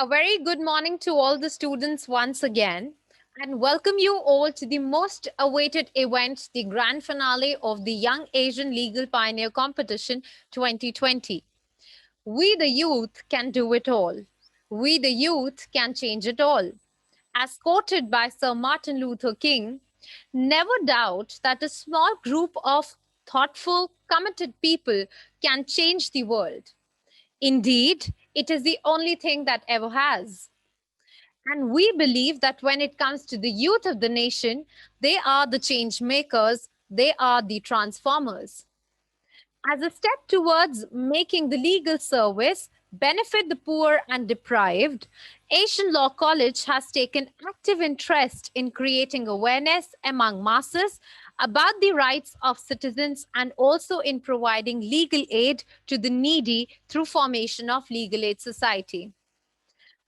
A very good morning to all the students once again, and welcome you all to the most awaited event, the grand finale of the Young Asian Legal Pioneer Competition 2020. We, the youth, can do it all. We, the youth, can change it all. As quoted by Sir Martin Luther King, never doubt that a small group of thoughtful, committed people can change the world. Indeed, it is the only thing that ever has. And we believe that when it comes to the youth of the nation, they are the change makers, they are the transformers. As a step towards making the legal service benefit the poor and deprived, Asian Law College has taken active interest in creating awareness among masses about the rights of citizens and also in providing legal aid to the needy through formation of legal aid society.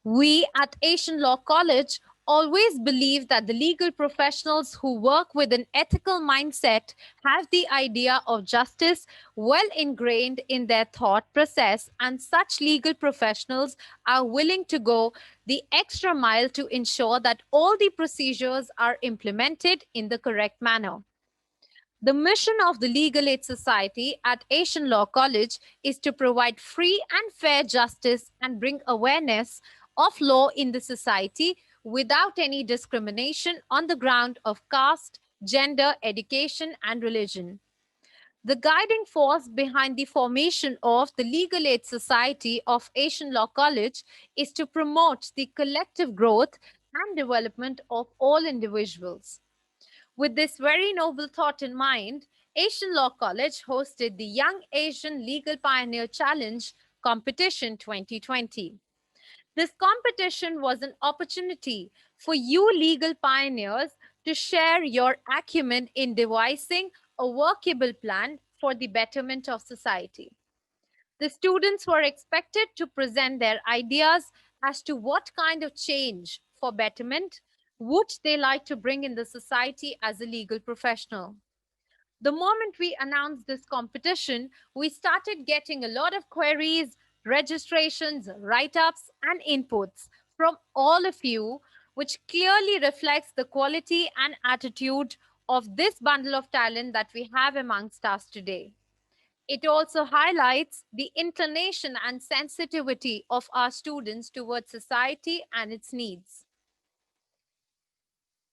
We at Asian Law College always believe that the legal professionals who work with an ethical mindset have the idea of justice well ingrained in their thought process, and such legal professionals are willing to go the extra mile to ensure that all the procedures are implemented in the correct manner. The mission of the Legal Aid Society at Asian Law College is to provide free and fair justice and bring awareness of law in the society without any discrimination on the ground of caste, gender, education, and religion. The guiding force behind the formation of the Legal Aid Society of Asian Law College is to promote the collective growth and development of all individuals. With this very noble thought in mind, Asian Law College hosted the Young Asian Legal Pioneer Challenge Competition 2020. This competition was an opportunity for you legal pioneers to share your acumen in devising a workable plan for the betterment of society. The students were expected to present their ideas as to what kind of change for betterment would they like to bring in the society as a legal professional. The moment we announced this competition, we started getting a lot of queries, registrations, write ups, and inputs from all of you, which clearly reflects the quality and attitude of this bundle of talent that we have amongst us today. It also highlights the inclination and sensitivity of our students towards society and its needs.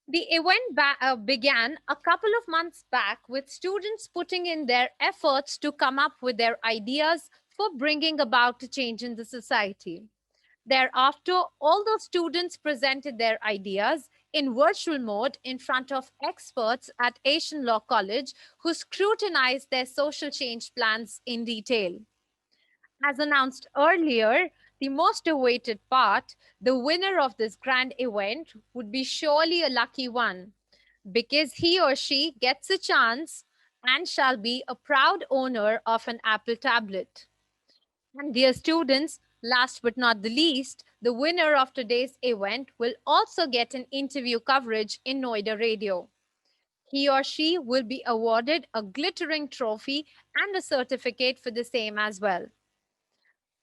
The event began a couple of months back with students putting in their efforts to come up with their ideas for bringing about a change in the society. Thereafter, all the students presented their ideas in virtual mode in front of experts at Asian Law College who scrutinized their social change plans in detail. As announced earlier, the most awaited part, the winner of this grand event, would be surely a lucky one because he or she gets a chance and shall be a proud owner of an Apple tablet. And dear students, last but not the least, the winner of today's event will also get an interview coverage in Noida Radio. He or she will be awarded a glittering trophy and a certificate for the same as well.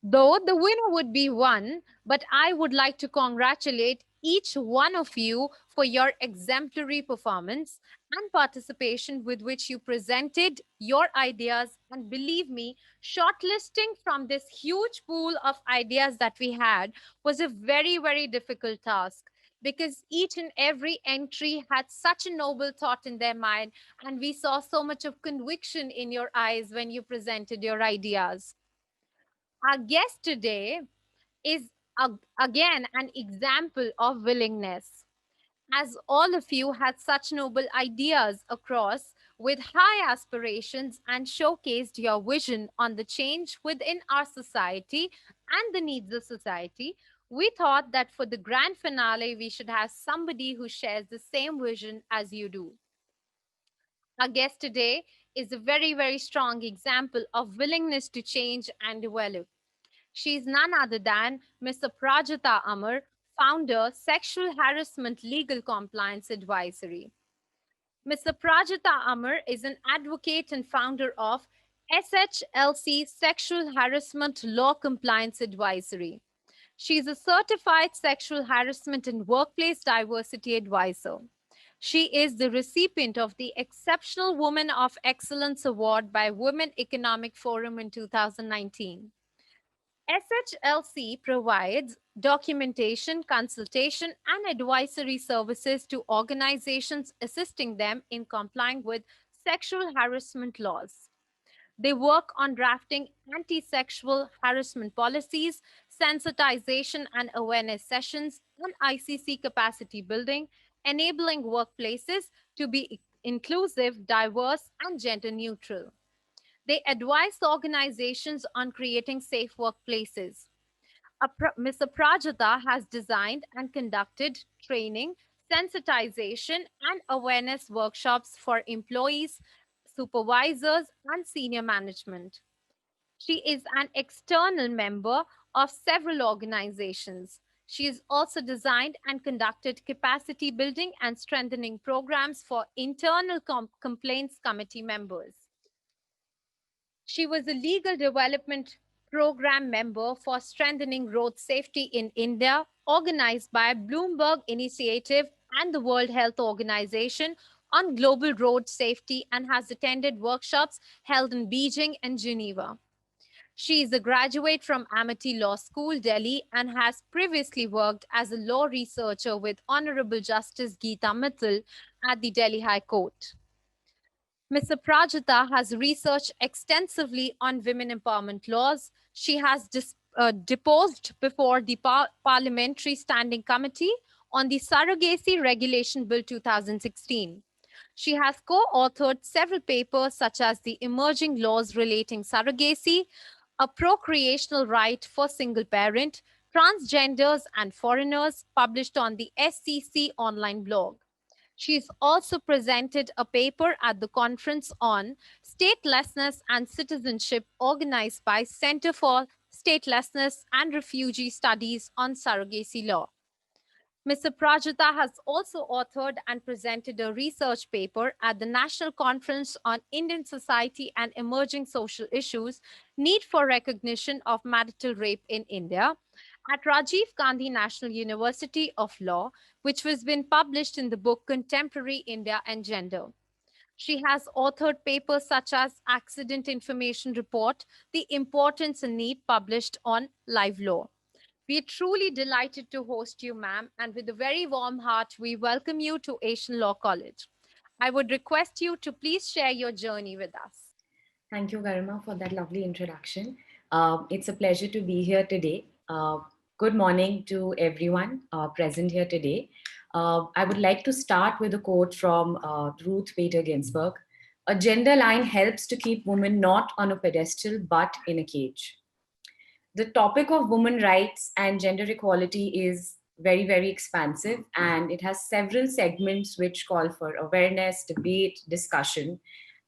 Though the winner would be one, but I would like to congratulate each one of you for your exemplary performance and participation with which you presented your ideas. And believe me, shortlisting from this huge pool of ideas that we had was a very, very difficult task because each and every entry had such a noble thought in their mind, and we saw so much of conviction in your eyes when you presented your ideas. Our guest today is again an example of willingness. As all of you had such noble ideas across with high aspirations and showcased your vision on the change within our society and the needs of society, we thought that for the grand finale, we should have somebody who shares the same vision as you do. Our guest today is a very, very strong example of willingness to change and develop. She is none other than Mr. Prajita Amar, founder, Sexual Harassment Legal Compliance Advisory. Mr. Prajita Amar is an advocate and founder of SHLC Sexual Harassment Law Compliance Advisory. She is a certified sexual harassment and workplace diversity advisor. She is the recipient of the Exceptional Woman of Excellence Award by Women Economic Forum in 2019. SHLC provides documentation, consultation, and advisory services to organizations assisting them in complying with sexual harassment laws. They work on drafting anti sexual harassment policies, sensitization and awareness sessions, and ICC capacity building, enabling workplaces to be inclusive, diverse, and gender neutral. They advise organizations on creating safe workplaces. Ms. Aprajita has designed and conducted training, sensitization, and awareness workshops for employees, supervisors, and senior management. She is an external member of several organizations. She has also designed and conducted capacity building and strengthening programs for internal complaints committee members. She was a legal development program member for strengthening road safety in India, organized by Bloomberg Initiative and the World Health Organization on global road safety, and has attended workshops held in Beijing and Geneva. She is a graduate from Amity Law School, Delhi, and has previously worked as a law researcher with Honorable Justice Geeta Mittal at the Delhi High Court. Ms. Aprajita has researched extensively on women empowerment laws. She has deposed before the Parliamentary Standing Committee on the Surrogacy Regulation Bill 2016. She has co-authored several papers such as the Emerging Laws Relating Surrogacy, A Procreational Right for Single Parent, Transgenders and Foreigners, published on the SCC online blog. She's also presented a paper at the conference on statelessness and citizenship organized by Center for Statelessness and Refugee Studies on Surrogacy Law. Mr. Prajita has also authored and presented a research paper at the National Conference on Indian Society and Emerging Social Issues, Need for Recognition of Marital Rape in India, at Rajiv Gandhi National University of Law, which was been published in the book Contemporary India and Gender. She has authored papers such as Accident Information Report, The Importance and Need, published on Live Law. We are truly delighted to host you, ma'am, and with a very warm heart, we welcome you to Asian Law College. I would request you to please share your journey with us. Thank you, Garima, for that lovely introduction. It's a pleasure to be here today. Good morning to everyone present here today. I would like to start with a quote from Ruth Bader Ginsburg. A gender line helps to keep women not on a pedestal, but in a cage. The topic of women rights and gender equality is very, very expansive, and it has several segments which call for awareness, debate, discussion.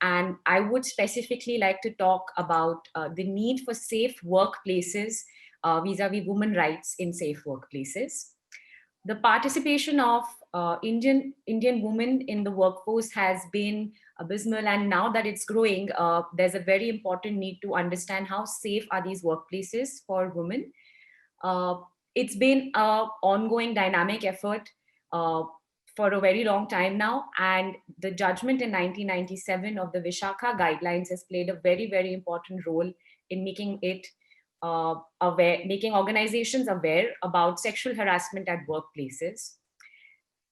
And I would specifically like to talk about the need for safe workplaces vis-a-vis women rights in safe workplaces. The participation of Indian women in the workforce has been abysmal, and now that it's growing, there's a very important need to understand how safe are these workplaces for women. It's been an ongoing dynamic effort for a very long time now, and the judgment in 1997 of the Vishakha guidelines has played a very, very important role in making it making organizations aware about sexual harassment at workplaces.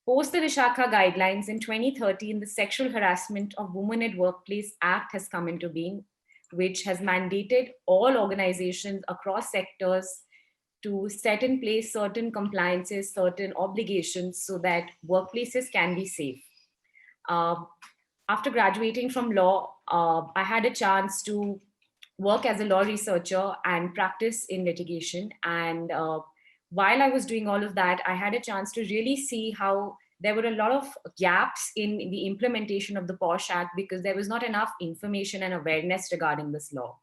Post the Vishakha guidelines in 2013, the Sexual Harassment of Women at Workplace Act has come into being, which has mandated all organizations across sectors to set in place certain compliances, certain obligations so that workplaces can be safe. After graduating from law, I had a chance to work as a law researcher and practice in litigation. And while I was doing all of that, I had a chance to really see how there were a lot of gaps in the implementation of the POSH Act because there was not enough information and awareness regarding this law.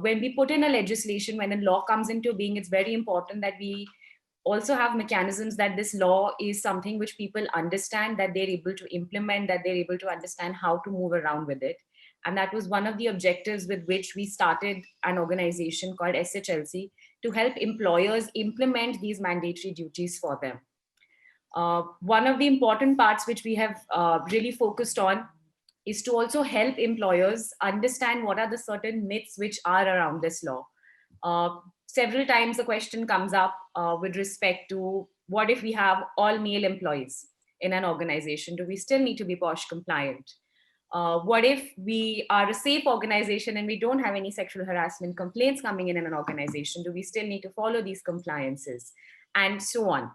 When we put in a legislation, when a law comes into being, it's very important that we also have mechanisms that this law is something which people understand, that they're able to implement, that they're able to understand how to move around with it. And that was one of the objectives with which we started an organization called SHLC to help employers implement these mandatory duties for them. One of the important parts which we have really focused on is to also help employers understand what are the certain myths which are around this law. Several times the question comes up with respect to what if we have all male employees in an organization? Do we still need to be POSH compliant? What if we are a safe organization and we don't have any sexual harassment complaints coming in an organization? Do we still need to follow these compliances? And so on.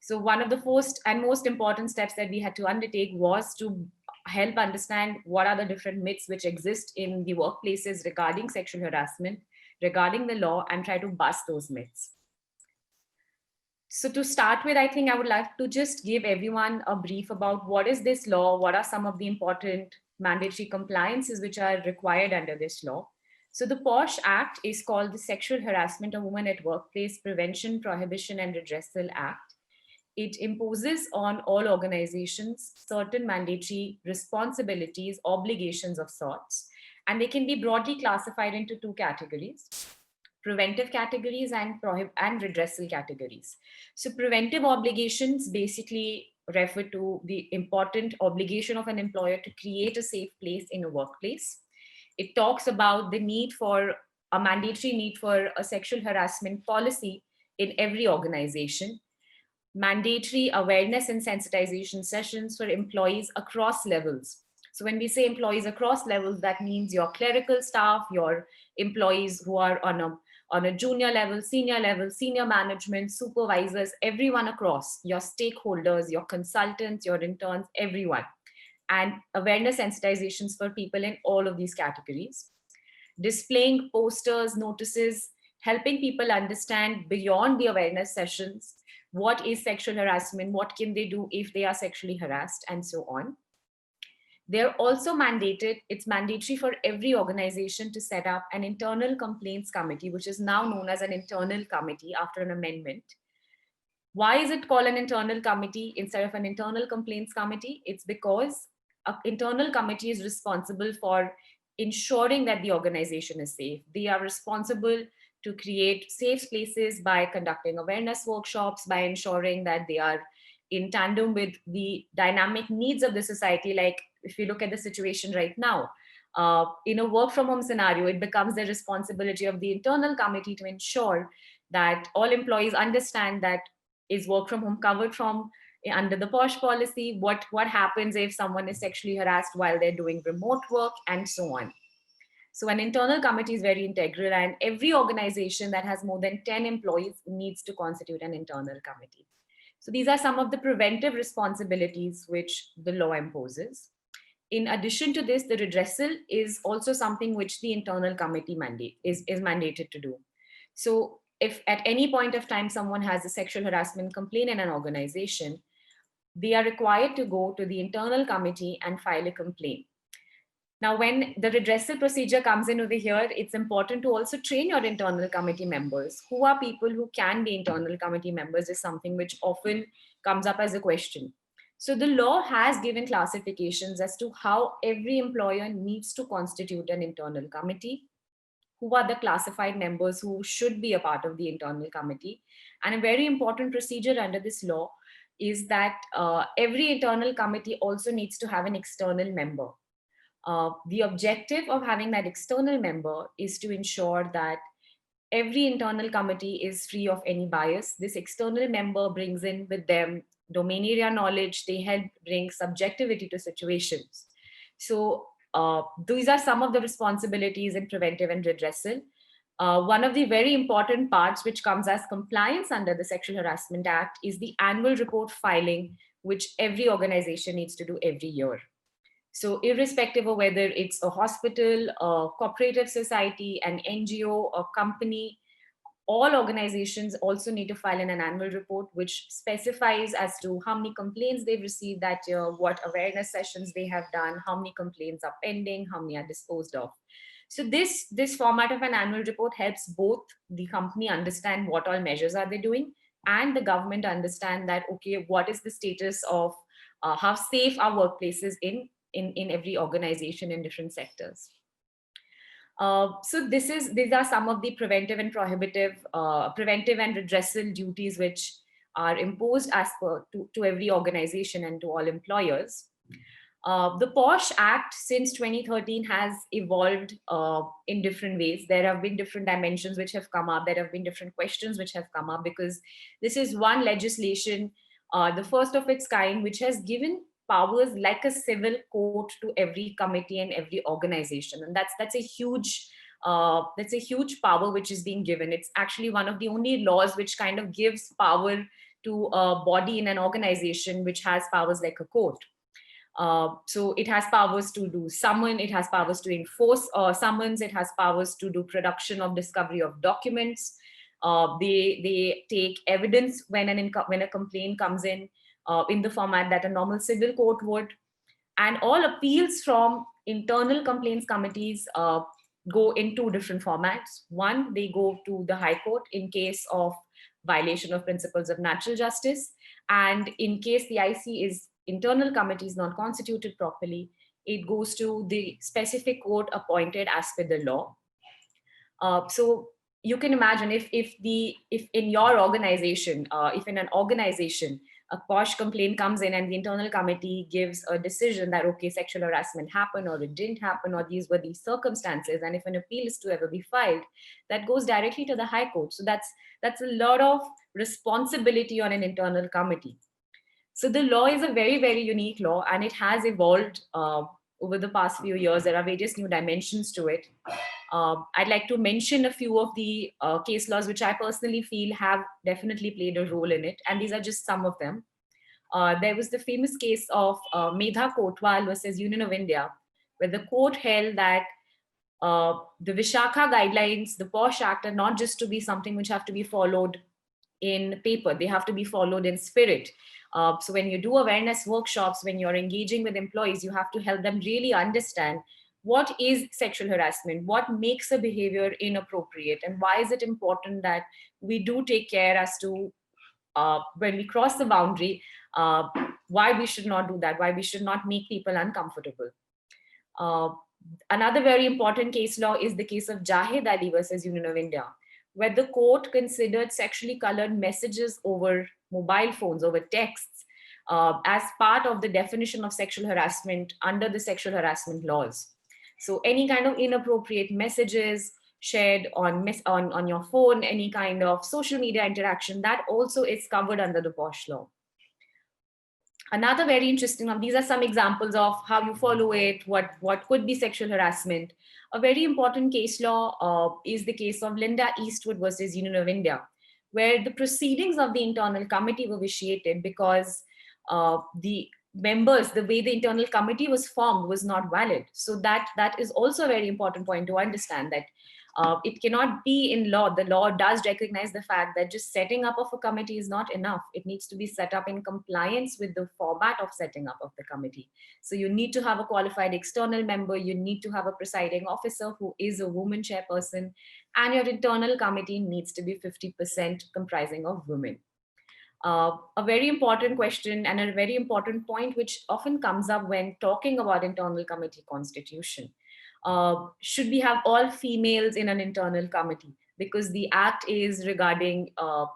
So one of the first and most important steps that we had to undertake was to help understand what are the different myths which exist in the workplaces regarding sexual harassment, regarding the law, and try to bust those myths. So to start with, I think I would like to just give everyone a brief about what is this law, what are some of the important mandatory compliances which are required under this law. So the POSH Act is called the Sexual Harassment of Women at Workplace Prevention, Prohibition and Redressal Act. It imposes on all organizations certain mandatory responsibilities, obligations of sorts, and they can be broadly classified into two categories: preventive categories and redressal categories. So preventive obligations basically refer to the important obligation of an employer to create a safe place in a workplace. It talks about the need for a mandatory need for a sexual harassment policy in every organization, mandatory awareness and sensitization sessions for employees across levels. So when we say employees across levels, that means your clerical staff, your employees who are on a junior level, senior management, supervisors, everyone across, your stakeholders, your consultants, your interns, everyone. And awareness sensitizations for people in all of these categories. Displaying posters, notices, helping people understand beyond the awareness sessions what is sexual harassment, what can they do if they are sexually harassed, and so on. They're also mandated, it's mandatory for every organization to set up an internal complaints committee, which is now known as an internal committee after an amendment. Why is it called an internal committee instead of an internal complaints committee? It's because an internal committee is responsible for ensuring that the organization is safe. They are responsible to create safe spaces by conducting awareness workshops, by ensuring that they are in tandem with the dynamic needs of the society. Like if you look at the situation right now, in a work from home scenario, it becomes the responsibility of the internal committee to ensure that all employees understand that is work from home covered from under the POSH policy, what happens if someone is sexually harassed while they're doing remote work, and so on. So an internal committee is very integral, and every organization that has more than 10 employees needs to constitute an internal committee. So these are some of the preventive responsibilities which the law imposes. In addition to this, the redressal is also something which the internal committee is mandated to do. So if at any point of time someone has a sexual harassment complaint in an organization, they are required to go to the internal committee and file a complaint. Now, when the redressal procedure comes in over here, it's important to also train your internal committee members. Who are people who can be internal committee members is something which often comes up as a question. So the law has given classifications as to how every employer needs to constitute an internal committee, who are the classified members who should be a part of the internal committee. And a very important procedure under this law is that every internal committee also needs to have an external member. The objective of having that external member is to ensure that every internal committee is free of any bias. This external member brings in with them domain area knowledge. They help bring subjectivity to situations. So these are some of the responsibilities in preventive and redressal. One of the very important parts which comes as compliance under the Sexual Harassment Act is the annual report filing, which every organization needs to do every year. So irrespective of whether it's a hospital, a cooperative society, an NGO, a company, all organizations also need to file an annual report which specifies as to how many complaints they've received that year, what awareness sessions they have done, how many complaints are pending, how many are disposed of. So this format of an annual report helps both the company understand what all measures are they doing and the government understand that, okay, what is the status of how safe our workplaces in every organization in different sectors. So these are some of the preventive and preventive and redressal duties which are imposed as per to every organization and to all employers. The POSH Act since 2013 has evolved in different ways. There have been different dimensions which have come up. There have been different questions which have come up because this is one legislation, the first of its kind, which has given powers like a civil court to every committee and every organization, and that's a huge power which is being given. It's actually one of the only laws which kind of gives power to a body in an organization which has powers like a court. So it has powers to do summon, it has powers to enforce summons, it has powers to do production of discovery of documents. They take evidence when when a complaint comes in the format that a normal civil court would, and all appeals from internal complaints committees go in two different formats. One, they go to the High Court in case of violation of principles of natural justice, and in case the IC is internal committee is not constituted properly, it goes to the specific court appointed as per the law. So you can imagine if in your organization, if in an organization a POSH complaint comes in and the internal committee gives a decision that okay, sexual harassment happened or it didn't happen or these were the circumstances, and if an appeal is to ever be filed, that goes directly to the High Court. So that's a lot of responsibility on an internal committee. So the law is a very, very unique law, and it has evolved over the past few years. There are various new dimensions to it. I'd like to mention a few of the case laws which I personally feel have definitely played a role in it, and these are just some of them. There was the famous case of Medha Kotwal versus Union of India, where the court held that the Vishakha guidelines, the POSH Act, are not just to be something which have to be followed in paper, they have to be followed in spirit. So when you do awareness workshops, when you're engaging with employees, you have to help them really understand what is sexual harassment, what makes a behavior inappropriate, and why is it important that we do take care as to when we cross the boundary, why we should not do that, why we should not make people uncomfortable. Uh, Another very important case law is the case of Jahid Ali versus Union of India, where the court considered sexually colored messages over mobile phones, over texts, as part of the definition of sexual harassment under the sexual harassment laws. So any kind of inappropriate messages shared on your phone, any kind of social media interaction, that also is covered under the POSH law. Another very interesting one, these are some examples of how you follow it, what could be sexual harassment. A very important case law is the case of Linda Eastwood versus Union of India, where the proceedings of the internal committee were vitiated because the members, the way the internal committee was formed was not valid. So that is also a very important point to understand, that it cannot be in law. The law does recognize the fact that just setting up of a committee is not enough. It needs to be set up in compliance with the format of setting up of the committee. So you need to have a qualified external member, you need to have a presiding officer who is a woman chairperson, and your internal committee needs to be 50% comprising of women. A very important question and a very important point which often comes up when talking about internal committee constitution. Should we have all females in an internal committee? Because the act is regarding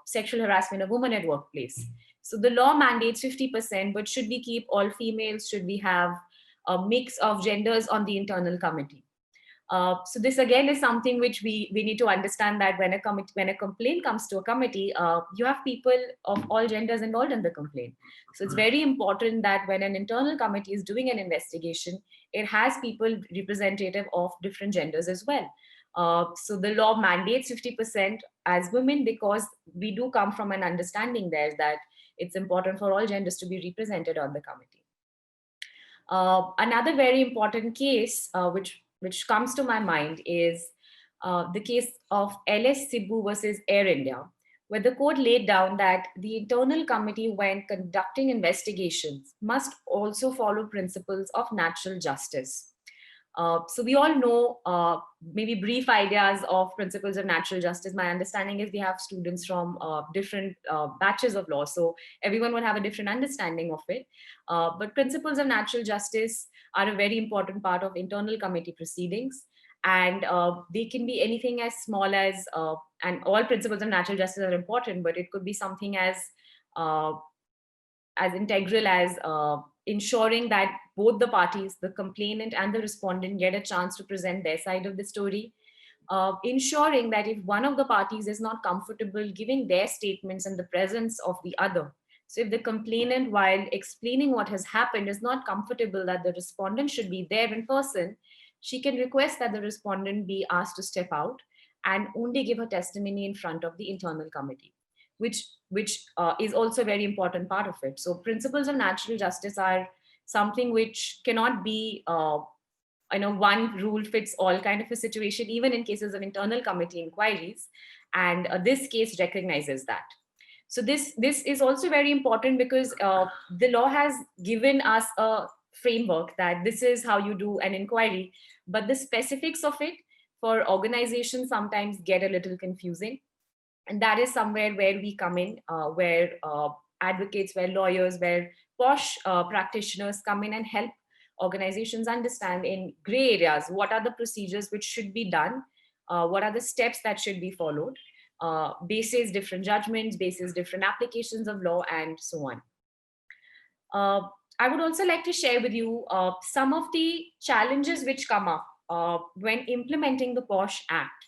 sexual harassment of women at workplace. So the law mandates 50%, but should we keep all females? Should we have a mix of genders on the internal committee? So this again is something which we need to understand, that when a complaint comes to a committee, you have people of all genders involved in the complaint. So it's very important that when an internal committee is doing an investigation, it has people representative of different genders as well. So the law mandates 50% as women because we do come from an understanding there that it's important for all genders to be represented on the committee. Another very important case which comes to my mind is the case of LS Sibbu versus Air India, where the court laid down that the internal committee, when conducting investigations, must also follow principles of natural justice. So we all know maybe brief ideas of principles of natural justice. My understanding is we have students from different batches of law, so everyone will have a different understanding of it. But principles of natural justice are a very important part of internal committee proceedings. And they can be anything as small as, and all principles of natural justice are important, but it could be something uh, as integral as ensuring that both the parties, the complainant and the respondent, get a chance to present their side of the story. Ensuring that if one of the parties is not comfortable giving their statements in the presence of the other, so if the complainant, while explaining what has happened, is not comfortable that the respondent should be there in person, she can request that the respondent be asked to step out and only give her testimony in front of the internal committee, which is also a very important part of it. So principles of natural justice are something which cannot be one rule fits all kind of a situation, even in cases of internal committee inquiries. And this case recognizes that. So this is also very important because the law has given us a framework that this is how you do an inquiry, but the specifics of it for organizations sometimes get a little confusing. And that is somewhere where we come in, where advocates, where lawyers, where posh practitioners come in and help organizations understand in gray areas what are the procedures which should be done, what are the steps that should be followed, basis different judgments, basis different applications of law, and so on. I would also like to share with you some of the challenges which come up when implementing the POSH Act.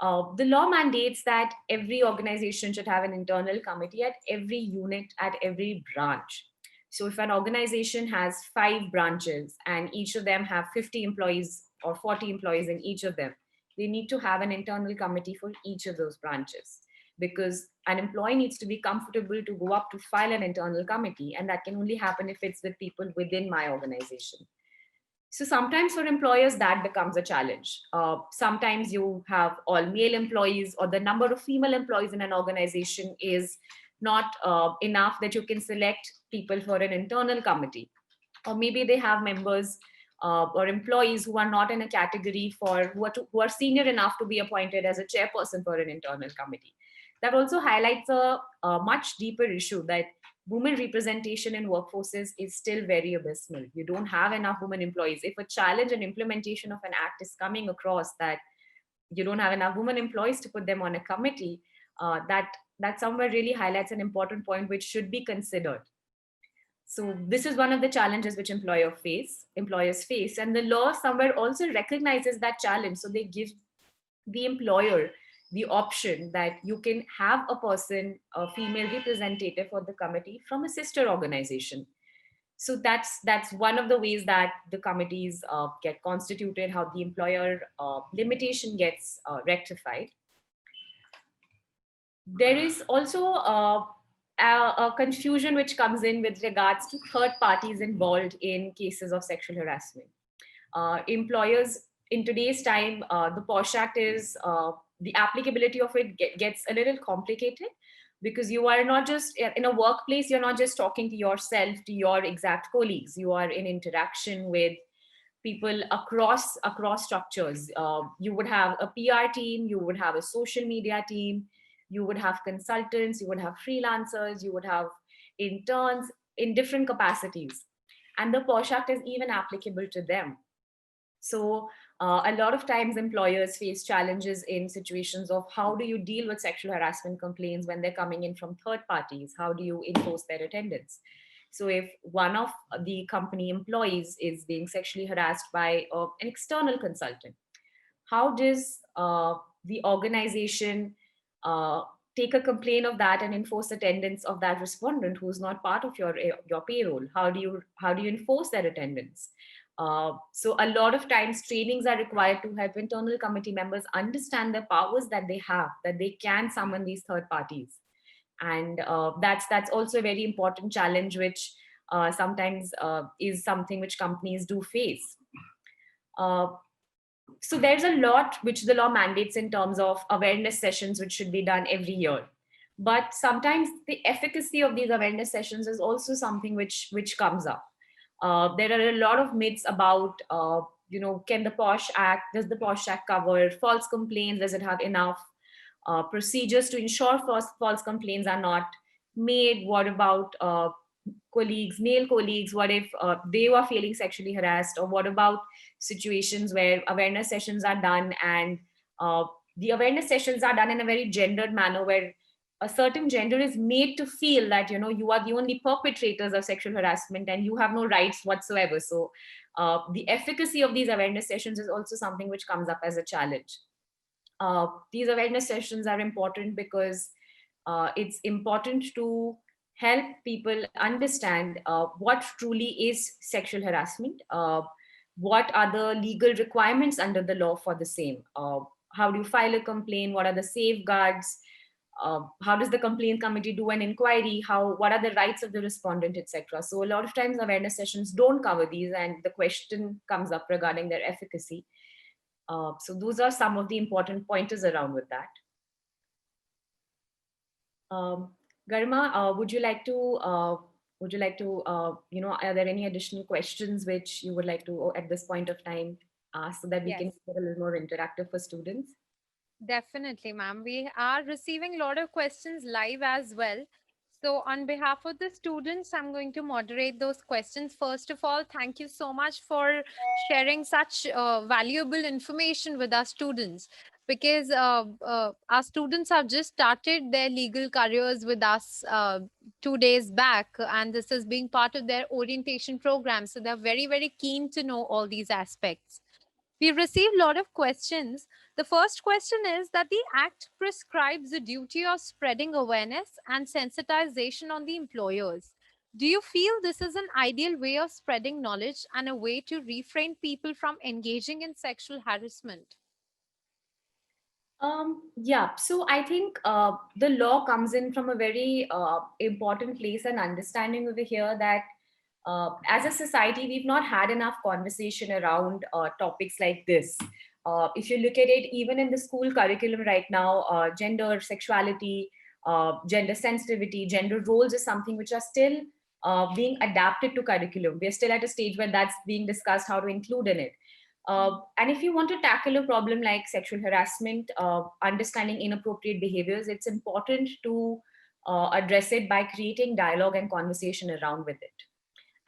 The law mandates that every organization should have an internal committee at every unit, at every branch. So if an organization has 5 branches and each of them have 50 employees or 40 employees in each of them, they need to have an internal committee for each of those branches, because an employee needs to be comfortable to go up to file an internal committee, and that can only happen if it's with people within my organization. So sometimes for employers that becomes a challenge. Sometimes you have all male employees, or the number of female employees in an organization is not enough that you can select people for an internal committee. Or maybe they have members or employees who are not in a category for who are senior enough to be appointed as a chairperson for an internal committee. That also highlights a much deeper issue, that women representation in workforces is still very abysmal. You don't have enough women employees. If a challenge and implementation of an act is coming across that you don't have enough women employees to put them on a committee, that somewhere really highlights an important point which should be considered. So this is one of the challenges which employers face, and the law somewhere also recognizes that challenge. So they give the employer the option that you can have a person, a female representative for the committee from a sister organization. So that's one of the ways that the committees get constituted, how the employer limitation gets rectified. There is also a confusion which comes in with regards to third parties involved in cases of sexual harassment. Employers in today's time, the POSH Act is the applicability of it gets a little complicated, because you are not just in a workplace, you're not just talking to yourself, to your exact colleagues. You are in interaction with people across structures. You would have a PR team, you would have a social media team, you would have consultants, you would have freelancers, you would have interns in different capacities. And the POSH Act is even applicable to them. So a lot of times employers face challenges in situations of how do you deal with sexual harassment complaints when they're coming in from third parties? How do you enforce their attendance? So if one of the company employees is being sexually harassed by an external consultant, how does the organization take a complaint of that and enforce attendance of that respondent who's not part of your payroll? How do you enforce that attendance? So a lot of times trainings are required to help internal committee members understand the powers that they have, that they can summon these third parties. And that's also a very important challenge, which sometimes is something which companies do face. So there's a lot which the law mandates in terms of awareness sessions, which should be done every year. But sometimes the efficacy of these awareness sessions is also something which comes up. There are a lot of myths about, can the POSH Act, does the POSH Act cover false complaints? Does it have enough procedures to ensure false complaints are not made? What about colleagues, male colleagues, what if they were feeling sexually harassed? Or what about situations where awareness sessions are done and the awareness sessions are done in a very gendered manner, where a certain gender is made to feel that, you know, you are the only perpetrators of sexual harassment and you have no rights whatsoever. So the efficacy of these awareness sessions is also something which comes up as a challenge. These awareness sessions are important because it's important to help people understand what truly is sexual harassment, what are the legal requirements under the law for the same, how do you file a complaint, what are the safeguards, how does the complaint committee do an inquiry, what are the rights of the respondent, etc. So a lot of times awareness sessions don't cover these and the question comes up regarding their efficacy. So those are some of the important pointers around with that. Um, Garima, are there any additional questions which you would like to, at this point of time, ask so that we can Yes. make it a little more interactive for students? Definitely, ma'am. We are receiving a lot of questions live as well. So, on behalf of the students, I'm going to moderate those questions. First of all, thank you so much for sharing such valuable information with our students, because our students have just started their legal careers with us 2 days back, and this is being part of their orientation program. So, they're very, very keen to know all these aspects. We received a lot of questions. The first question is that the Act prescribes the duty of spreading awareness and sensitization on the employers. Do you feel this is an ideal way of spreading knowledge and a way to refrain people from engaging in sexual harassment? Yeah, so I think the law comes in from a very important place and understanding over here that as a society, we've not had enough conversation around topics like this. If you look at it, even in the school curriculum right now, gender, sexuality, gender sensitivity, gender roles is something which are still being adapted to curriculum. We're still at a stage where that's being discussed, how to include in it. And if you want to tackle a problem like sexual harassment, understanding inappropriate behaviors, it's important to address it by creating dialogue and conversation around with it.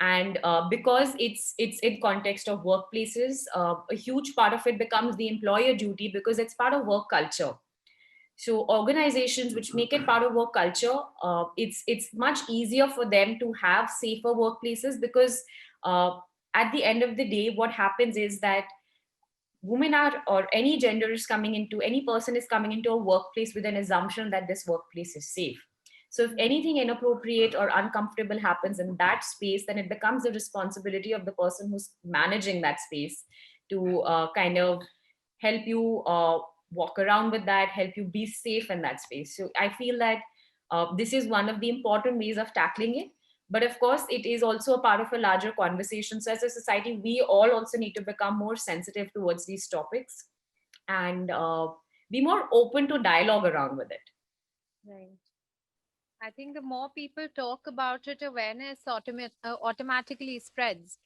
And because it's in context of workplaces, a huge part of it becomes the employer duty because it's part of work culture. So organizations which make it part of work culture, it's much easier for them to have safer workplaces because at the end of the day, what happens is that women are, or any gender is coming into, any person is coming into a workplace with an assumption that this workplace is safe. So if anything inappropriate or uncomfortable happens in that space, then it becomes the responsibility of the person who's managing that space to kind of help you walk around with that, help you be safe in that space. So I feel that this is one of the important ways of tackling it. But of course, it is also a part of a larger conversation. So as a society, we all also need to become more sensitive towards these topics and be more open to dialogue around with it. Right. I think the more people talk about it, awareness automatically spreads.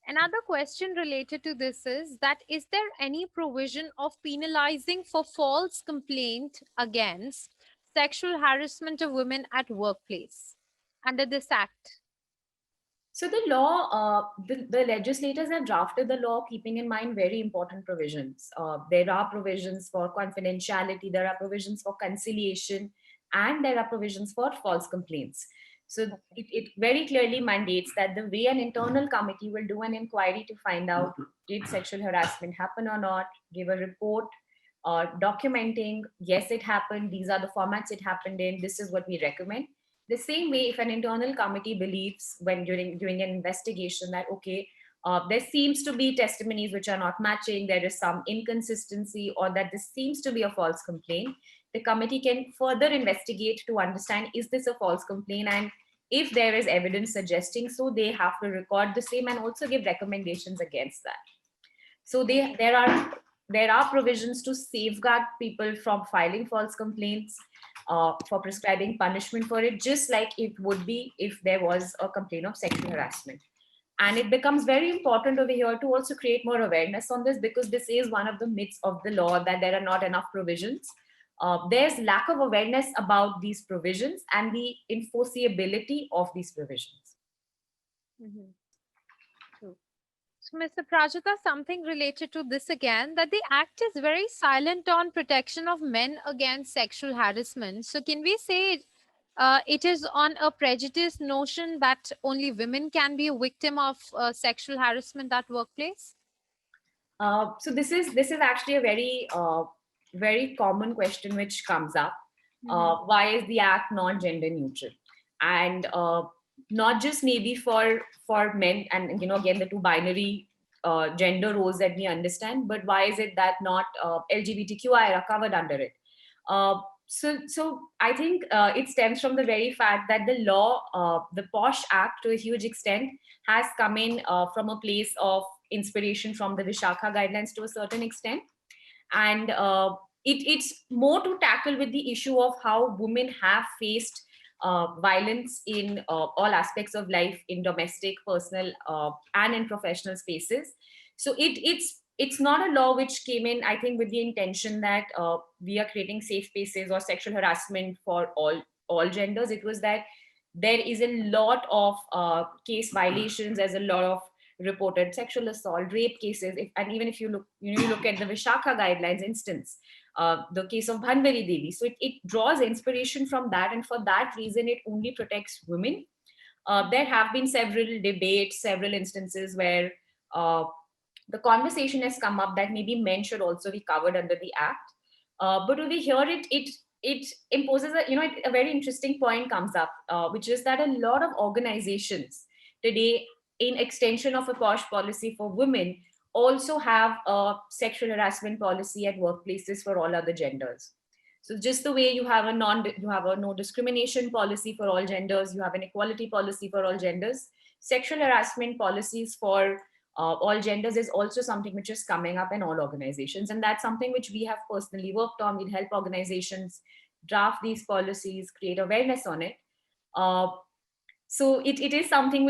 Another question related to this is that is there any provision of penalizing for false complaint against sexual harassment of women at workplace under this act? So the law, the legislators have drafted the law keeping in mind very important provisions. There are provisions for confidentiality, there are provisions for conciliation, and there are provisions for false complaints. So it very clearly mandates that the way an internal committee will do an inquiry to find out did sexual harassment happen or not, give a report, documenting, yes, it happened, these are the formats it happened in, this is what we recommend. The same way, if an internal committee believes when during an investigation that okay, there seems to be testimonies which are not matching, there is some inconsistency, or that this seems to be a false complaint, the committee can further investigate to understand is this a false complaint, and if there is evidence suggesting so, they have to record the same and also give recommendations against that. So there are provisions to safeguard people from filing false complaints, for prescribing punishment for it, just like it would be if there was a complaint of sexual harassment. And it becomes very important over here to also create more awareness on this, because this is one of the myths of the law, that there are not enough provisions. there's lack of awareness about these provisions and the enforceability of these provisions. Mhm. True. So, Mr. Prajita, something related to this again, that the act is very silent on protection of men against sexual harassment. So, can we say it is on a prejudice notion that only women can be a victim of sexual harassment at workplace? So this is actually a very common question which comes up. Mhm. Why is the act not gender neutral? And not just maybe for men and again the two binary gender roles that we understand, but why is it that not LGBTQI are covered under it? So I think it stems from the very fact that the law, the POSH Act, to a huge extent, has come in from a place of inspiration from the Vishakha guidelines to a certain extent, and it's more to tackle with the issue of how women have faced violence in all aspects of life, in domestic, personal, and in professional spaces. So it's not a law which came in, I think, with the intention that we are creating safe spaces or sexual harassment for all genders. It was that there is a lot of case violations. There's a lot of reported sexual assault, rape cases, and even if you look at the Vishakha guidelines instance, the case of Bhanbari Devi. So it draws inspiration from that, and for that reason, it only protects women. There have been several debates, several instances where the conversation has come up that maybe men should also be covered under the act. But over here, it imposes a very interesting point comes up, which is that a lot of organizations today, in extension of a POSH policy for women, also have a sexual harassment policy at workplaces for all other genders. So just the way you have a no discrimination policy for all genders, you have an equality policy for all genders. Sexual harassment policies for all genders is also something which is coming up in all organizations, and that's something which we have personally worked on. We'll help organizations draft these policies, create awareness on it. Uh, so it is something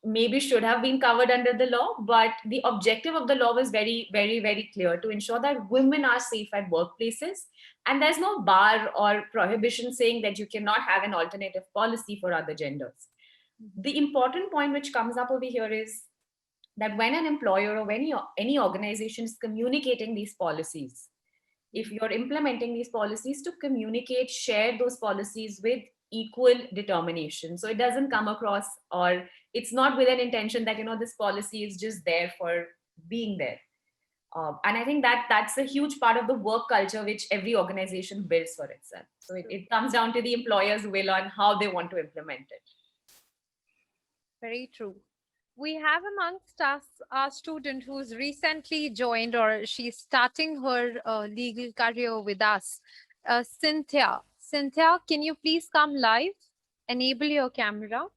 maybe should have been covered under the law, but the objective of the law was very, very, very clear: to ensure that women are safe at workplaces, and there's no bar or prohibition saying that you cannot have an alternative policy for other genders. The important point which comes up over here is that when an employer or when any organization is communicating these policies, if you're implementing these policies, to communicate, share those policies with equal determination. So it doesn't come across, or it's not with an intention that this policy is just there for being there. And I think that that's a huge part of the work culture which every organization builds for itself. So it comes down to the employer's will on how they want to implement it. Very true. We have amongst us a student who's recently joined, or she's starting her legal career with us, Cynthia. Cynthia, can you please come live? Enable your camera.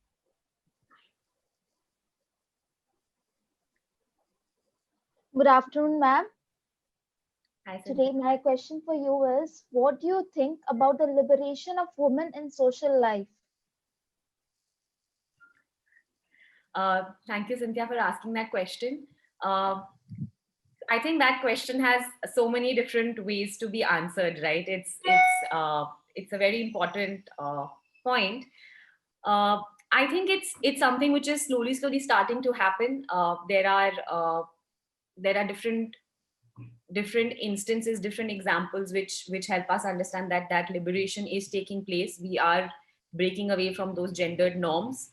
Good afternoon, ma'am. Hi, Today, Cynthia. my question for you is, what do you think about the liberation of women in social life? Thank you, Cynthia, for asking that question. Uh, I think that question has so many different ways to be answered, right? It's a very important point. Uh, I think it's something which is slowly starting to happen. There are different instances, different examples which help us understand that that liberation is taking place. We are breaking away from those gendered norms.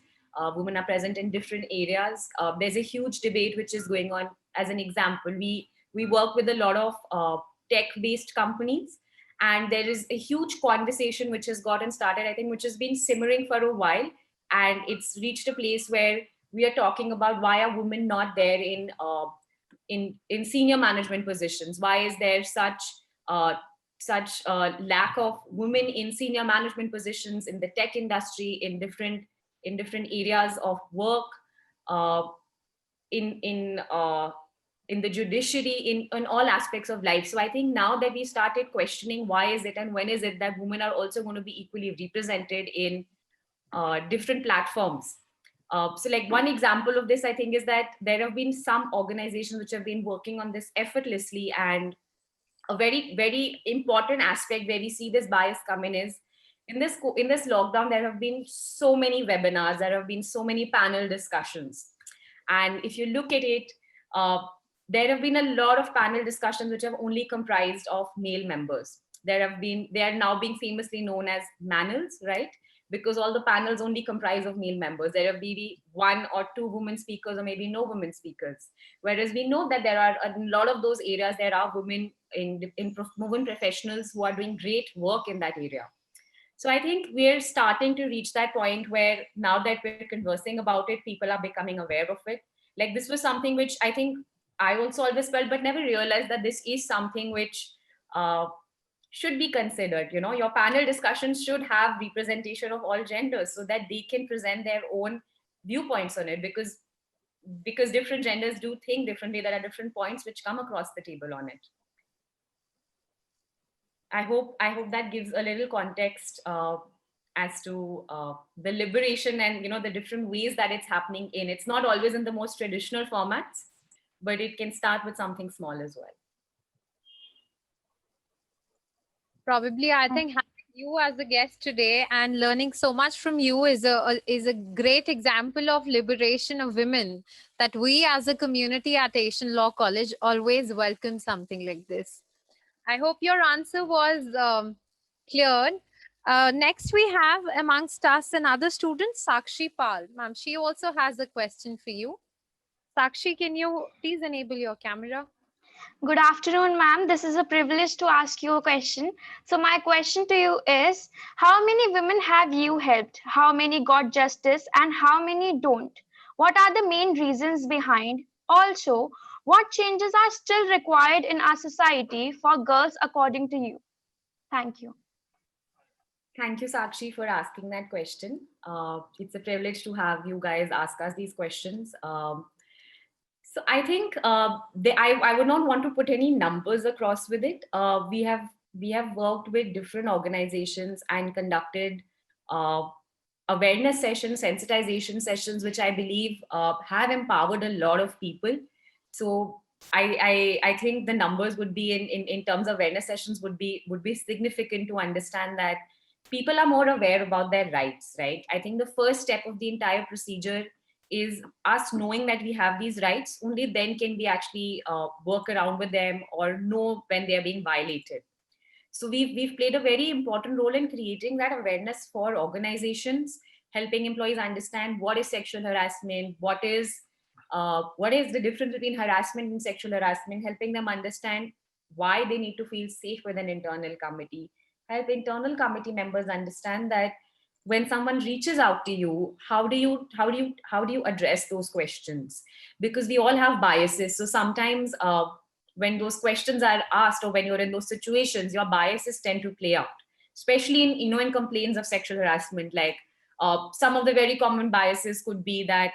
Women are present in different areas. There's a huge debate which is going on. As an example, we work with a lot of tech-based companies, and there is a huge conversation which has gotten started, I think, which has been simmering for a while, and it's reached a place where we are talking about why are women not there in senior management positions. Why is there such lack of women in senior management positions in the tech industry, in different areas of work, uh, in in uh, in the judiciary, in all aspects of life. So I think now that we started questioning why is it and when is it that women are also going to be equally represented in different platforms. So like one example of this, I think, is that there have been some organizations which have been working on this effortlessly, and a very, very important aspect where we see this bias come in is in this lockdown, there have been so many webinars, there have been so many panel discussions. And if you look at it, uh, there have been a lot of panel discussions which have only comprised of male members. They are now being famously known as manels, right? Because all the panels only comprise of male members. There are maybe one or two women speakers or maybe no women speakers. Whereas we know that there are a lot of those areas, there are women women professionals who are doing great work in that area. So I think we're starting to reach that point where now that we're conversing about it, people are becoming aware of it. Like this was something which I think I also always felt, but never realized that this is something which uh, should be considered. You know, your panel discussions should have representation of all genders so that they can present their own viewpoints on it, because different genders do think differently. There are different points which come across the table on it. I hope that gives a little context as to the liberation and the different ways that it's happening in. It's not always in the most traditional formats, but it can start with something small as well. Probably, I think having you as a guest today and learning so much from you is a great example of liberation of women, that we as a community at Asian Law College always welcome something like this. I hope your answer was clear. Next, we have amongst us another student, Sakshi Pal. Ma'am, she also has a question for you. Sakshi, can you please enable your camera? Good afternoon, ma'am. This is a privilege to ask you a question. So, my question to you is, how many women have you helped? How many got justice and how many don't? What are the main reasons behind? Also, what changes are still required in our society for girls according to you? Thank you. Thank you, Sakshi, for asking that question. It's a privilege to have you guys ask us these questions. So I think I would not want to put any numbers across with it. We have worked with different organizations and conducted uh, awareness sessions, sensitization sessions, which I believe have empowered a lot of people. So I think the numbers would be in terms of awareness sessions would be significant to understand that people are more aware about their rights, right? I think the first step of the entire procedure is us knowing that we have these rights. Only then can we actually work around with them or know when they are being violated. So we've played a very important role in creating that awareness for organizations, helping employees understand what is sexual harassment, what is the difference between harassment and sexual harassment, helping them understand why they need to feel safe with an internal committee, help internal committee members understand that when someone reaches out to you, how do you address those questions, because we all have biases. So sometimes when those questions are asked or when you're in those situations, your biases tend to play out, especially in complaints of sexual harassment. Like some of the very common biases could be that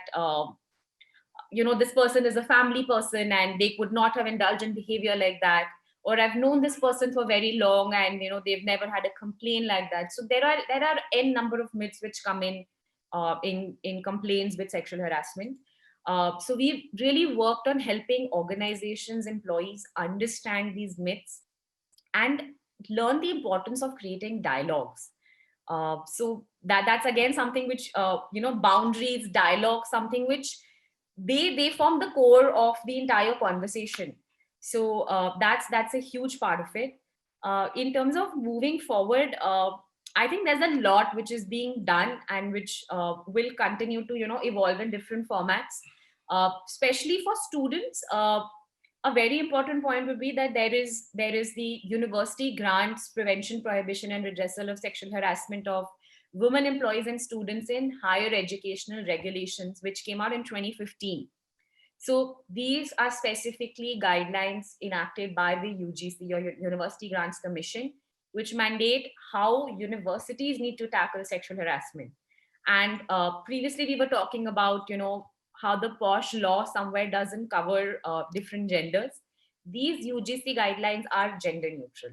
this person is a family person and they could not have indulged in behavior like that, or I've known this person for very long and they've never had a complaint like that. So there are n number of myths which come in complaints with sexual harassment. So we've really worked on helping organizations, employees understand these myths and learn the importance of creating dialogues. So that's again something which boundaries, dialogue, something which they form the core of the entire conversation. So that's a huge part of it. In terms of moving forward, I think there's a lot which is being done and which will continue to evolve in different formats, especially for students. A very important point would be that there is the University Grants Prevention, Prohibition and Redressal of Sexual Harassment of Women Employees and Students in Higher Educational Regulations, which came out in 2015. So these are specifically guidelines enacted by the UGC, or University Grants Commission, which mandate how universities need to tackle sexual harassment. And previously we were talking about, how the POSH law somewhere doesn't cover different genders. These UGC guidelines are gender neutral.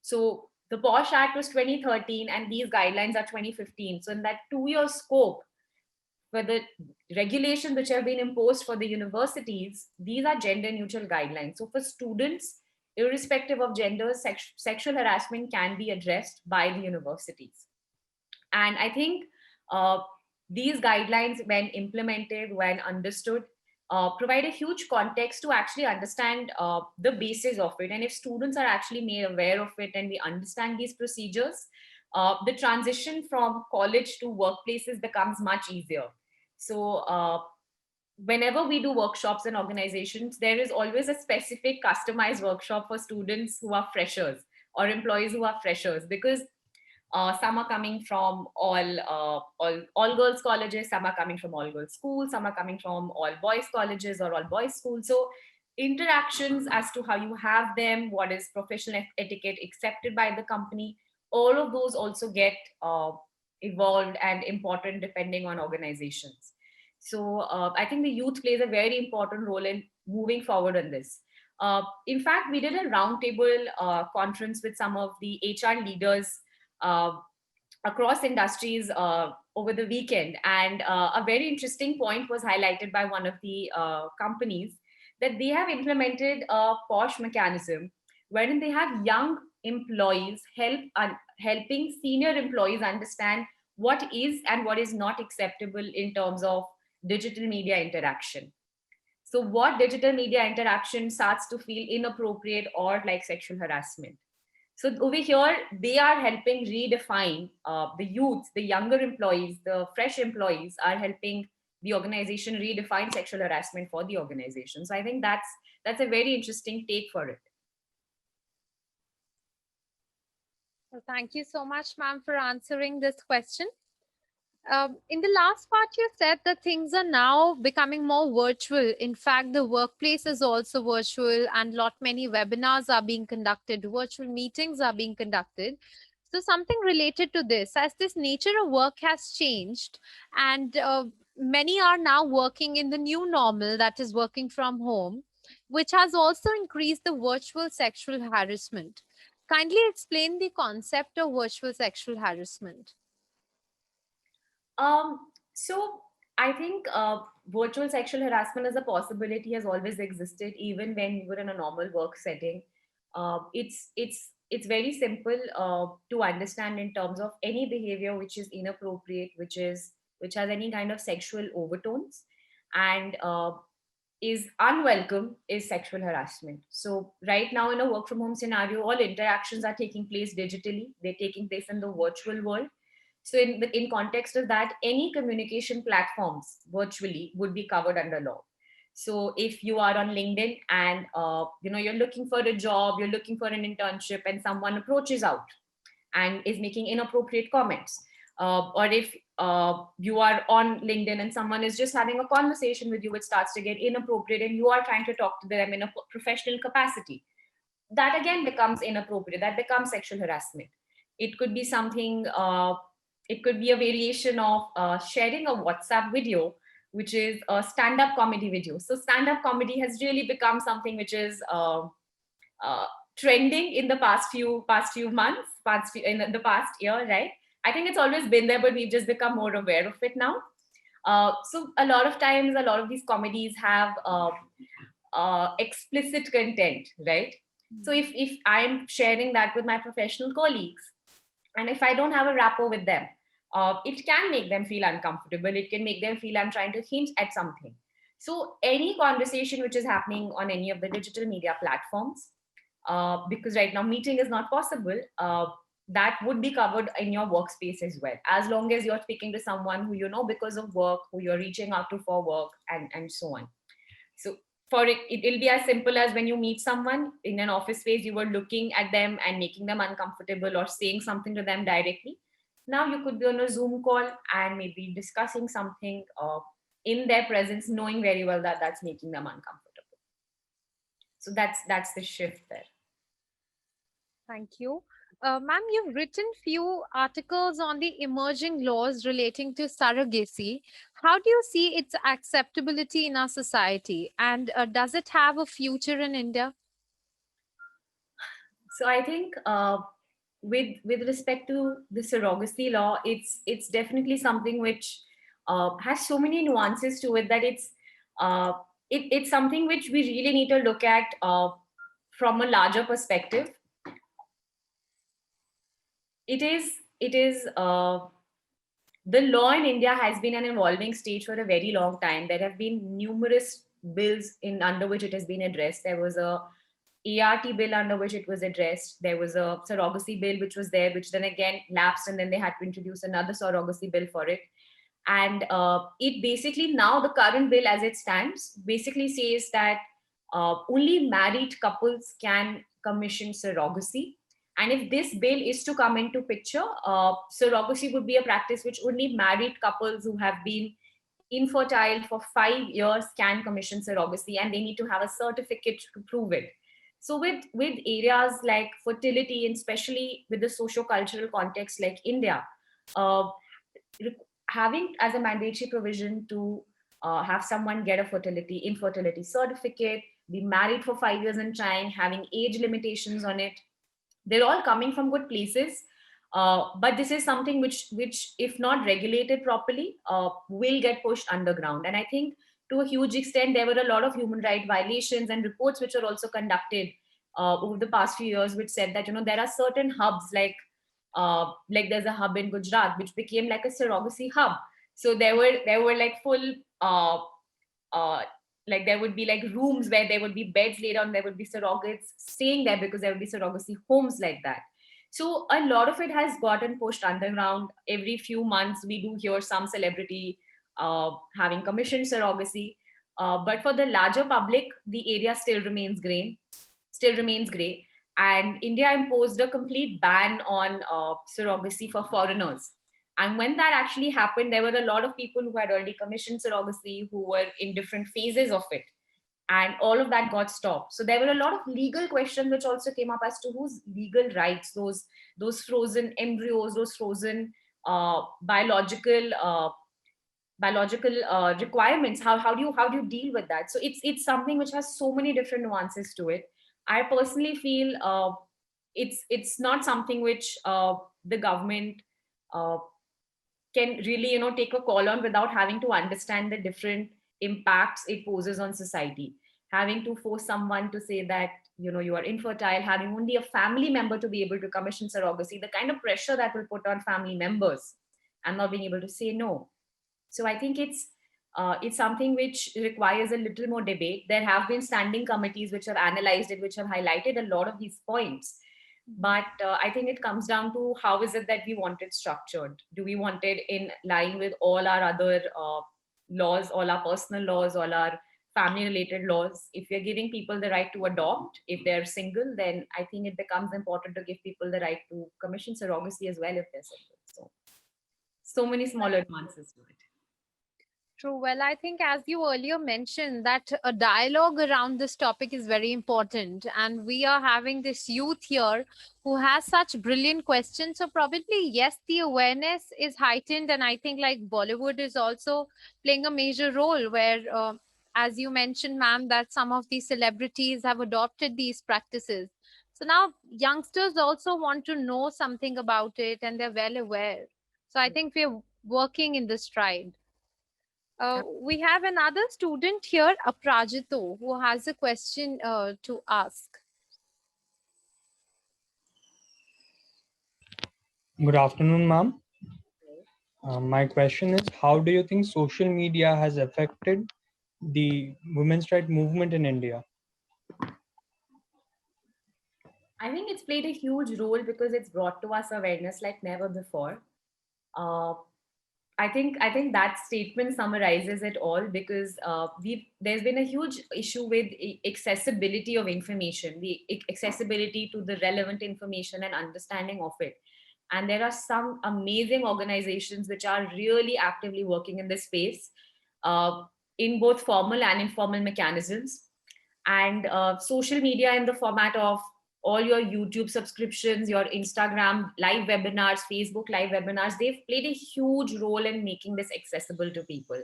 So the POSH Act was 2013 and these guidelines are 2015. So in that 2-year scope, for the regulations which have been imposed for the universities, these are gender neutral guidelines. So for students, irrespective of gender, sexual harassment can be addressed by the universities. And I think uh, these guidelines, when implemented, when understood, provide a huge context to actually understand the basis of it. And if students are actually made aware of it and we understand these procedures, the transition from college to workplaces becomes much easier. So, whenever we do workshops in organizations, there is always a specific customized workshop for students who are freshers or employees who are freshers, because some are coming from all girls colleges, some are coming from all girls schools, some are coming from all boys colleges or all boys schools. So interactions as to how you have them, what is professional etiquette accepted by the company, all of those also get evolved and important depending on organizations. So I think the youth plays a very important role in moving forward on this. In fact, we did a roundtable conference with some of the HR leaders uh, across industries over the weekend. And a very interesting point was highlighted by one of the companies, that they have implemented a POSH mechanism wherein they have young employees helping senior employees understand what is and what is not acceptable in terms of digital media interaction. So, what digital media interaction starts to feel inappropriate or like sexual harassment. So over here, they are helping redefine the youth, the younger employees, the fresh employees are helping the organization redefine sexual harassment for the organization. So I think that's a very interesting take for it. Well, thank you so much, ma'am, for answering this question. In the last part, you said that things are now becoming more virtual. In fact, the workplace is also virtual, and many webinars are being conducted, virtual meetings are being conducted. So something related to this, as this nature of work has changed, and many are now working in the new normal, that is working from home, which has also increased the virtual sexual harassment. Kindly explain the concept of virtual sexual harassment. So I think virtual sexual harassment as a possibility has always existed, even when we were in a normal work setting. It's very simple to understand in terms of any behavior which is inappropriate, which has any kind of sexual overtones, and is unwelcome, is sexual harassment. So right now in a work from home scenario, all interactions are taking place digitally. They're taking place in the virtual world. So in context of that, any communication platforms virtually would be covered under law. So if you are on LinkedIn and you're looking for a job, you're looking for an internship, and someone approaches out and is making inappropriate comments, or if you are on LinkedIn and someone is just having a conversation with you which starts to get inappropriate, and you are trying to talk to them in a professional capacity, that again becomes inappropriate. That becomes sexual harassment. It could be something. It could be a variation of sharing a WhatsApp video, which is a stand-up comedy video. So stand-up comedy has really become something which is uh, trending in the past few months, in the past year, right? I think it's always been there, but we've just become more aware of it now. So a lot of times, a lot of these comedies have explicit content, right? So if I'm sharing that with my professional colleagues, and if I don't have a rapport with them, it can make them feel uncomfortable. It can make them feel I'm trying to hint at something. So any conversation which is happening on any of the digital media platforms, because right now meeting is not possible, that would be covered in your workspace as well, as long as you're speaking to someone who you know because of work, who you're reaching out to for work, and so on. So for it'll be as simple as when you meet someone in an office space, you were looking at them and making them uncomfortable or saying something to them directly. Now you could be on a Zoom call and maybe discussing something in their presence, knowing very well that that's making them uncomfortable. So that's the shift there. Thank you. Ma'am, you've written few articles on the emerging laws relating to surrogacy. How do you see its acceptability in our society? And does it have a future in India? So I think with respect to the surrogacy law, it's definitely something which has so many nuances to it that it's something which we really need to look at from a larger perspective, the law in India has been an evolving stage for a very long time. There have been numerous bills in under which it has been addressed. There was a ART bill under which it was addressed. There was a surrogacy bill which was there, which then again lapsed, and then they had to introduce another surrogacy bill for it. And it basically, now the current bill as it stands basically says that only married couples can commission surrogacy. And if this bill is to come into picture, surrogacy would be a practice which only married couples who have been infertile for 5 years can commission surrogacy, and they need to have a certificate to prove it. So with areas like fertility, and especially with the socio-cultural context like India, uh, having as a mandatory provision to have someone get a infertility certificate, be married for 5 years and trying, having age limitations on it, they're all coming from good places. But this is something which if not regulated properly, will get pushed underground. And I think to a huge extent there were a lot of human right violations and reports which are also conducted over the past few years, which said that there are certain hubs like there's a hub in Gujarat which became like a surrogacy hub. So there were like full uh, like there would be like rooms where there would be beds laid on, there would be surrogates staying there because there would be surrogacy homes like that. So a lot of it has gotten pushed underground. Every few months we do hear some celebrity having commissioned surrogacy, but for the larger public the area still remains gray. And India imposed a complete ban on surrogacy for foreigners. And when that actually happened, there were a lot of people who had already commissioned surrogacy who were in different phases of it. And all of that got stopped. So there were a lot of legal questions which also came up as to whose legal rights, those frozen embryos, those frozen biological requirements. How do you deal with that? So it's something which has so many different nuances to it. I personally feel it's not something which the government uh, can really take a call on without having to understand the different impacts it poses on society. Having to force someone to say that you are infertile, having only a family member to be able to commission surrogacy, the kind of pressure that will put on family members and not being able to say no. So I think it's something which requires a little more debate. There have been standing committees which have analyzed it, which have highlighted a lot of these points. But I think it comes down to how is it that we want it structured. Do we want it in line with all our other laws, all our personal laws, all our family related laws? If we're giving people the right to adopt, if they're single, then I think it becomes important to give people the right to commission surrogacy as well if they're single. So many smaller nuances to it. True. Well, I think as you earlier mentioned that a dialogue around this topic is very important, and we are having this youth here who has such brilliant questions. So probably, yes, the awareness is heightened, and I think like Bollywood is also playing a major role where, as you mentioned, ma'am, that some of these celebrities have adopted these practices. So now youngsters also want to know something about it, and they're well aware. So I think we're working in this stride. We have another student here, Aprajito, who has a question to ask. Good afternoon, ma'am. My question is, how do you think social media has affected the women's right movement in India? I think it's played a huge role because it's brought to us awareness like never before. Uh, I think that statement summarizes it all because there's been a huge issue with accessibility of information, the accessibility to the relevant information and understanding of it. And there are some amazing organizations which are really actively working in this space, uh, in both formal and informal mechanisms. And social media in the format of all your YouTube subscriptions, your Instagram live webinars, Facebook live webinars, they've played a huge role in making this accessible to people.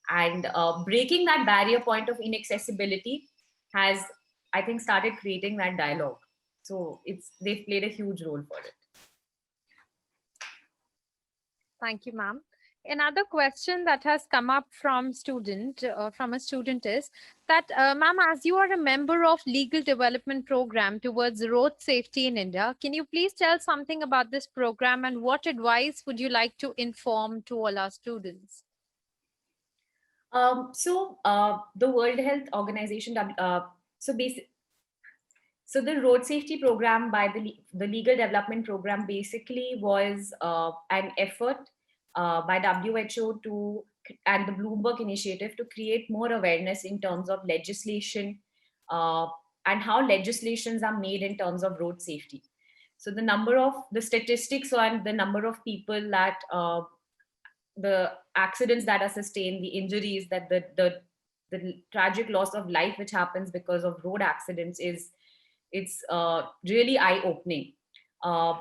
And breaking that barrier point of inaccessibility has, I think, started creating that dialogue. So they've played a huge role for it. Thank you, ma'am. Another question that has come up from a student is that, ma'am, as you are a member of legal development program towards road safety in India, can you please tell something about this program and what advice would you like to inform to all our students? The World Health Organization, so basic, so the road safety program by the legal development program basically was an effort by WHO and the Bloomberg Initiative to create more awareness in terms of legislation uh, and how legislations are made in terms of road safety. So the statistics on the number of people that the accidents that are sustained, the injuries, that the tragic loss of life which happens because of road accidents is it's really eye opening. Uh,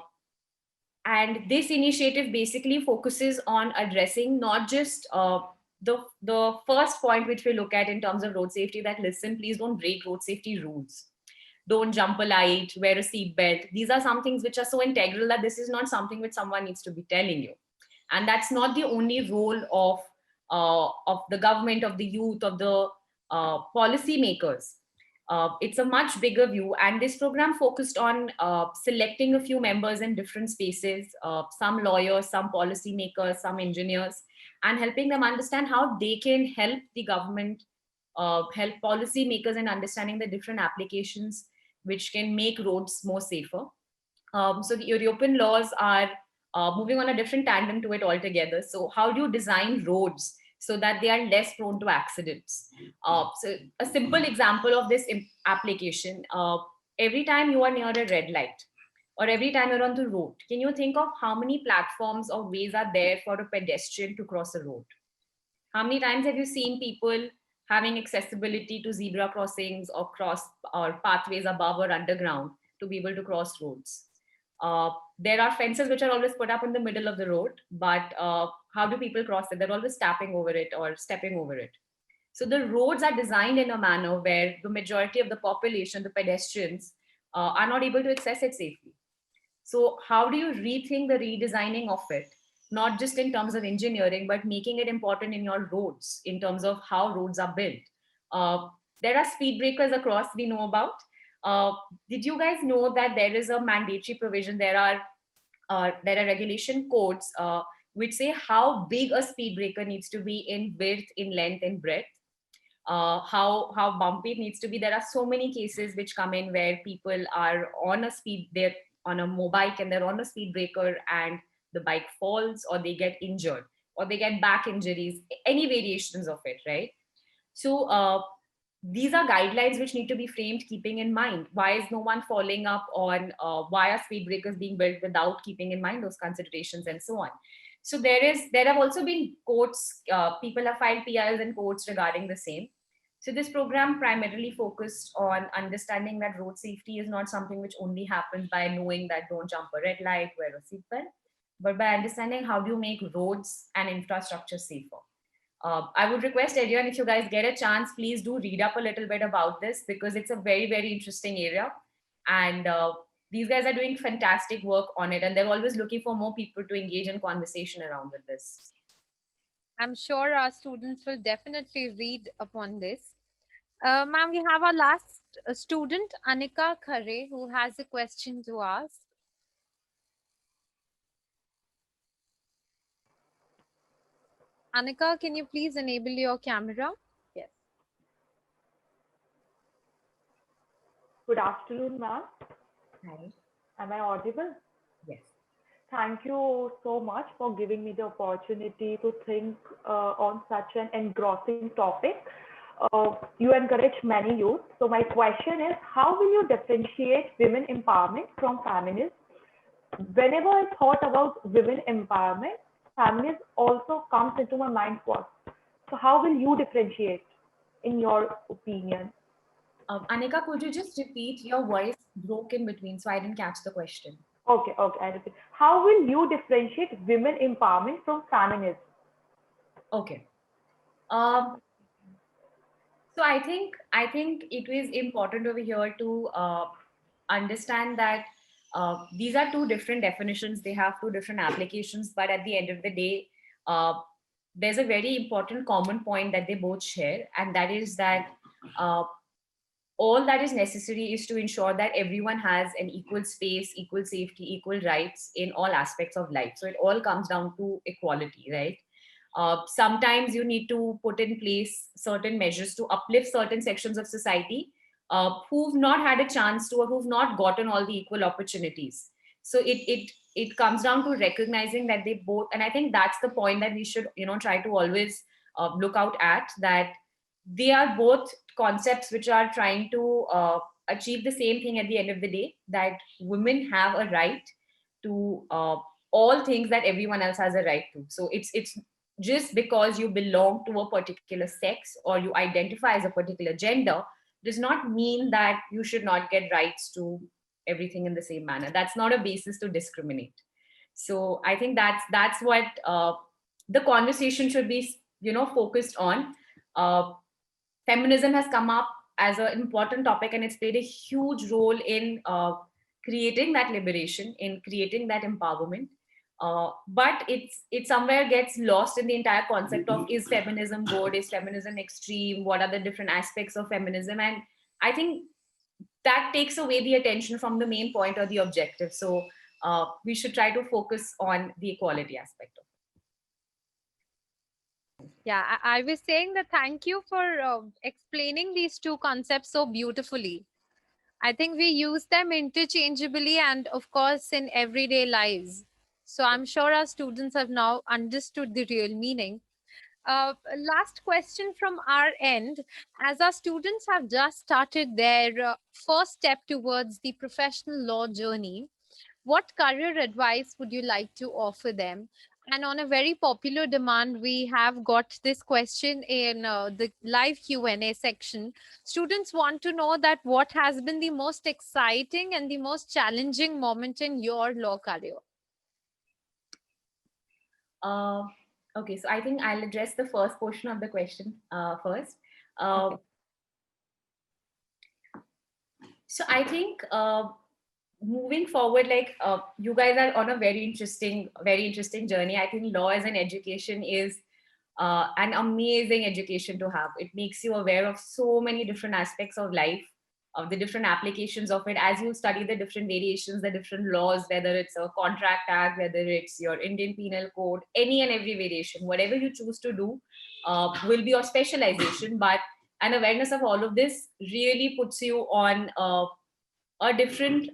and this initiative basically focuses on addressing not just the first point which we look at in terms of road safety, that listen, please don't break road safety rules, don't jump a light, wear a seat belt. These are some things which are so integral that this is not something which someone needs to be telling you. And that's not the only role of the government, of the youth, of the policy makers. It's a much bigger view, and this program focused on selecting a few members in different spaces, some lawyers, some policy makers, some engineers, and helping them understand how they can help the government, help policy makers in understanding the different applications which can make roads more safer. So the European laws are moving on a different tandem to it altogether. So how do you design roads so that they are less prone to accidents? So a simple example of this application, every time you are near a red light or every time you're on the road, can you think of how many platforms or ways are there for a pedestrian to cross a road? How many times have you seen people having accessibility to zebra crossings or cross or pathways above or underground to be able to cross roads? There are fences which are always put up in the middle of the road, but how do people cross it? They're always tapping over it or stepping over it. So the roads are designed in a manner where the majority of the population, the pedestrians, are not able to access it safely. So how do you rethink the redesigning of it? Not just in terms of engineering, but making it important in your roads, in terms of how roads are built. There are speed breakers across we know about. Did you guys know that there is a mandatory provision? There are regulation codes which say how big a speed breaker needs to be in width, in length, in breadth. How bumpy it needs to be. There are so many cases which come in where people are they're on a mobike and they're on a speed breaker and the bike falls or they get injured or they get back injuries, any variations of it, right? So these are guidelines which need to be framed keeping in mind why is no one following up on why are speed breakers being built without keeping in mind those considerations and so on. So there have also been courts, people have filed PIs and courts regarding the same. So this program primarily focused on understanding that road safety is not something which only happens by knowing that don't jump a red light, wear a seatbelt, but by understanding how do you make roads and infrastructure safer. I would request everyone, if you guys get a chance, please do read up a little bit about this because it's a very, very interesting area. And these guys are doing fantastic work on it. And they're always looking for more people to engage in conversation around with this. I'm sure our students will definitely read upon this. Ma'am, we have our last student, Anika Khare, who has a question to ask. Anika, can you please enable your camera? Yes. Good afternoon, ma'am. Hi. Am I audible? Yes. Thank you so much for giving me the opportunity to think on such an engrossing topic. You encourage many youth. So my question is, how will you differentiate women empowerment from feminism? Whenever I thought about women empowerment, feminism also comes into my mind first. So how will you differentiate, in your opinion? Anika, could you just repeat? Your voice broke in between, so I didn't catch the question. Okay, I repeat. How will you differentiate women empowerment from feminism? Okay. So I think it is important over here to understand that these are two different definitions. They have two different applications, but at the end of the day, there's a very important common point that they both share, and that is that uh, all that is necessary is to ensure that everyone has an equal space, equal safety, equal rights in all aspects of life. So it all comes down to equality, right? Sometimes you need to put in place certain measures to uplift certain sections of society who've not had a chance to, or who've not gotten all the equal opportunities. So it comes down to recognizing that they both, and I think that's the point that we should, try to always look out at, that they are both concepts which are trying to achieve the same thing at the end of the day, that women have a right to all things that everyone else has a right to. So it's just because you belong to a particular sex or you identify as a particular gender does not mean that you should not get rights to everything in the same manner. That's not a basis to discriminate. So I think that's what the conversation should be, focused on. Feminism has come up as an important topic, and it's played a huge role in creating that liberation, in creating that empowerment. But it somewhere gets lost in the entire concept of, is feminism good, is feminism extreme, what are the different aspects of feminism? And I think that takes away the attention from the main point or the objective. So we should try to focus on the equality aspect of it. Yeah, I was saying that thank you for explaining these two concepts so beautifully. I think we use them interchangeably and, of course, in everyday lives. So I'm sure our students have now understood the real meaning. Last question from our end. As our students have just started their first step towards the professional law journey, what career advice would you like to offer them? And on a very popular demand, we have got this question in the live Q&A section. Students want to know that what has been the most exciting and the most challenging moment in your law career? Okay, so I think I'll address the first portion of the question first. Okay. So I think moving forward, like you guys are on a very interesting journey. I think law as an education is an amazing education to have. It makes you aware of so many different aspects of life, of the different applications of it as you study the different variations, the different laws, whether it's a contract act, whether it's your Indian Penal Code, any and every variation, whatever you choose to do will be your specialization. But an awareness of all of this really puts you on a different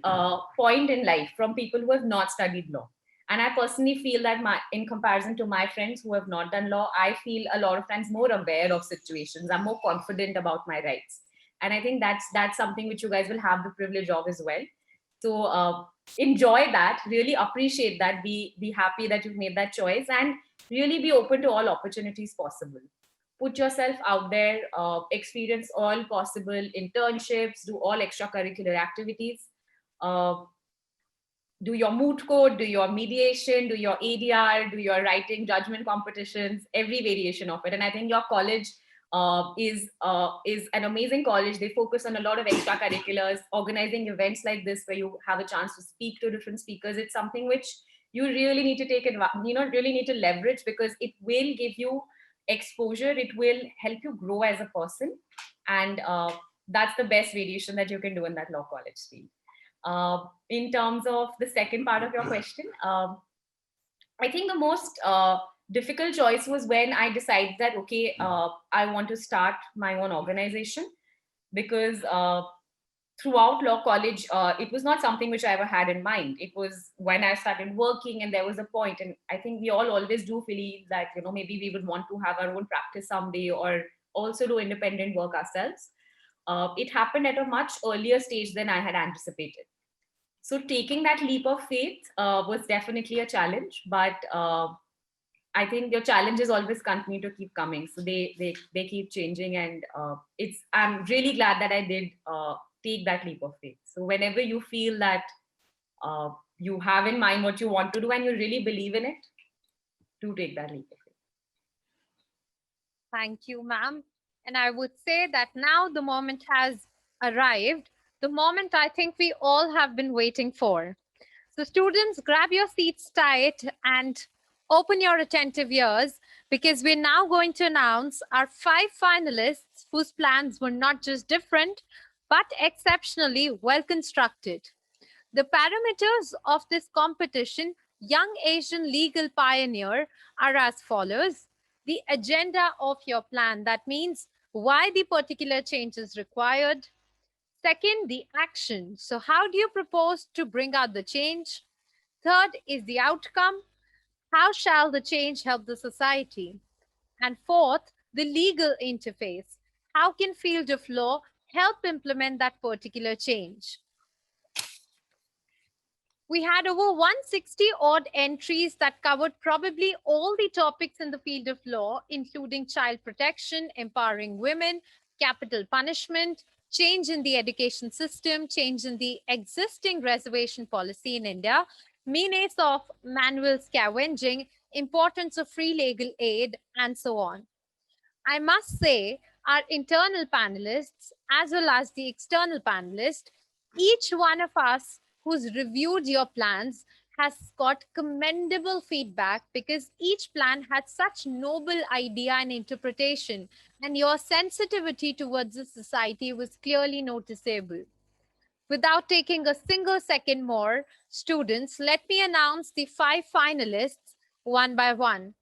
point in life from people who have not studied law. And I personally feel that in comparison to my friends who have not done law, I feel a lot of times more aware of situations. I'm more confident about my rights. And I think that's something which you guys will have the privilege of as well. So enjoy that, really appreciate that, be happy that you've made that choice, and really be open to all opportunities possible. Put yourself out there, experience all possible internships, do all extracurricular activities, do your moot court, do your mediation, do your ADR, do your writing judgment competitions, every variation of it. And I think your college is an amazing college. They focus on a lot of extracurriculars, organizing events like this where you have a chance to speak to different speakers. It's something which you really need to really need to leverage, because it will give you exposure. It will help you grow as a person. And that's the best variation that you can do in that law college field. In terms of the second part of your question, I think the most difficult choice was when I decided that, okay, I want to start my own organization, because throughout law college, it was not something which I ever had in mind. It was when I started working and there was a point, and I think we all always do believe that, maybe we would want to have our own practice someday or also do independent work ourselves. It happened at a much earlier stage than I had anticipated. So taking that leap of faith was definitely a challenge, but I think your challenges always continue to keep coming. So they keep changing, and I'm really glad that I did take that leap of faith. So whenever you feel that you have in mind what you want to do and you really believe in it, do take that leap of faith. Thank you, ma'am. And I would say that now the moment has arrived, the moment I think we all have been waiting for. So students, grab your seats tight and open your attentive ears because we're now going to announce our 5 finalists whose plans were not just different, but exceptionally well constructed. The parameters of this competition, Young Asian Legal Pioneer, are as follows. The agenda of your plan, that means why the particular change is required. Second, the action. So how do you propose to bring out the change? Third is the outcome. How shall the change help the society? And fourth, the legal interface. How can field of law help implement that particular change? We had over 160 odd entries that covered probably all the topics in the field of law, including child protection, empowering women, capital punishment, change in the education system, change in the existing reservation policy in India, menace of manual scavenging, importance of free legal aid, and so on. I must say, our internal panelists, as well as the external panelists, each one of us who's reviewed your plans has got commendable feedback because each plan had such noble idea and interpretation, and your sensitivity towards the society was clearly noticeable. Without taking a single second more, students, let me announce the 5 finalists one by one.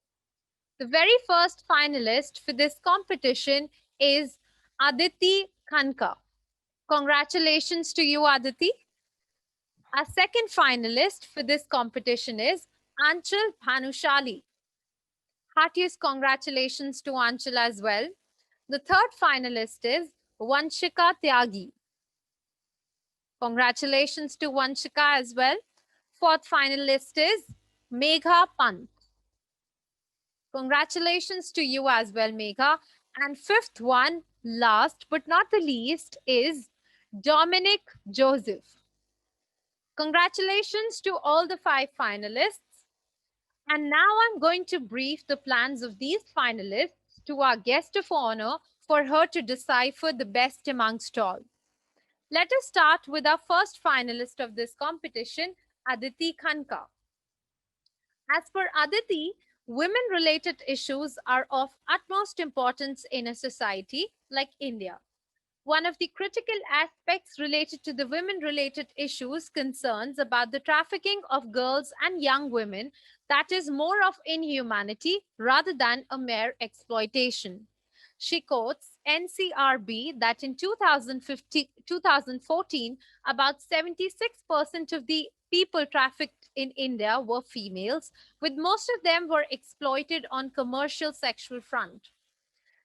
The very first finalist for this competition is Aditi Khanka. Congratulations to you, Aditi. Our second finalist for this competition is Anchal Bhanushali. Heartiest congratulations to Anchal as well. The third finalist is Vanshika Tyagi. Congratulations to Vanshika as well. Fourth finalist is Megha Pant. Congratulations to you as well, Megha. And fifth one, last but not the least, is Dominic Joseph. Congratulations to all the 5 finalists. And now I'm going to brief the plans of these finalists to our guest of honor for her to decipher the best amongst all. Let us start with our first finalist of this competition, Aditi Khanka. As per Aditi, women-related issues are of utmost importance in a society like India. One of the critical aspects related to the women-related issues concerns about the trafficking of girls and young women that is more of inhumanity rather than a mere exploitation. She quotes NCRB that in 2014, about 76% of the people trafficked in India were females, with most of them were exploited on commercial sexual front.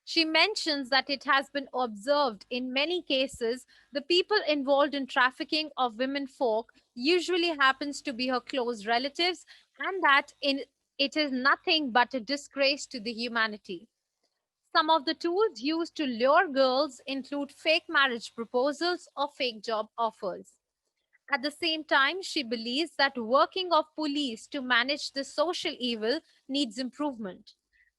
She mentions that it has been observed in many cases the people involved in trafficking of women folk usually happens to be her close relatives, and that it is nothing but a disgrace to the humanity. Some of the tools used to lure girls include fake marriage proposals or fake job offers. At the same time, she believes that working of police to manage the social evil needs improvement.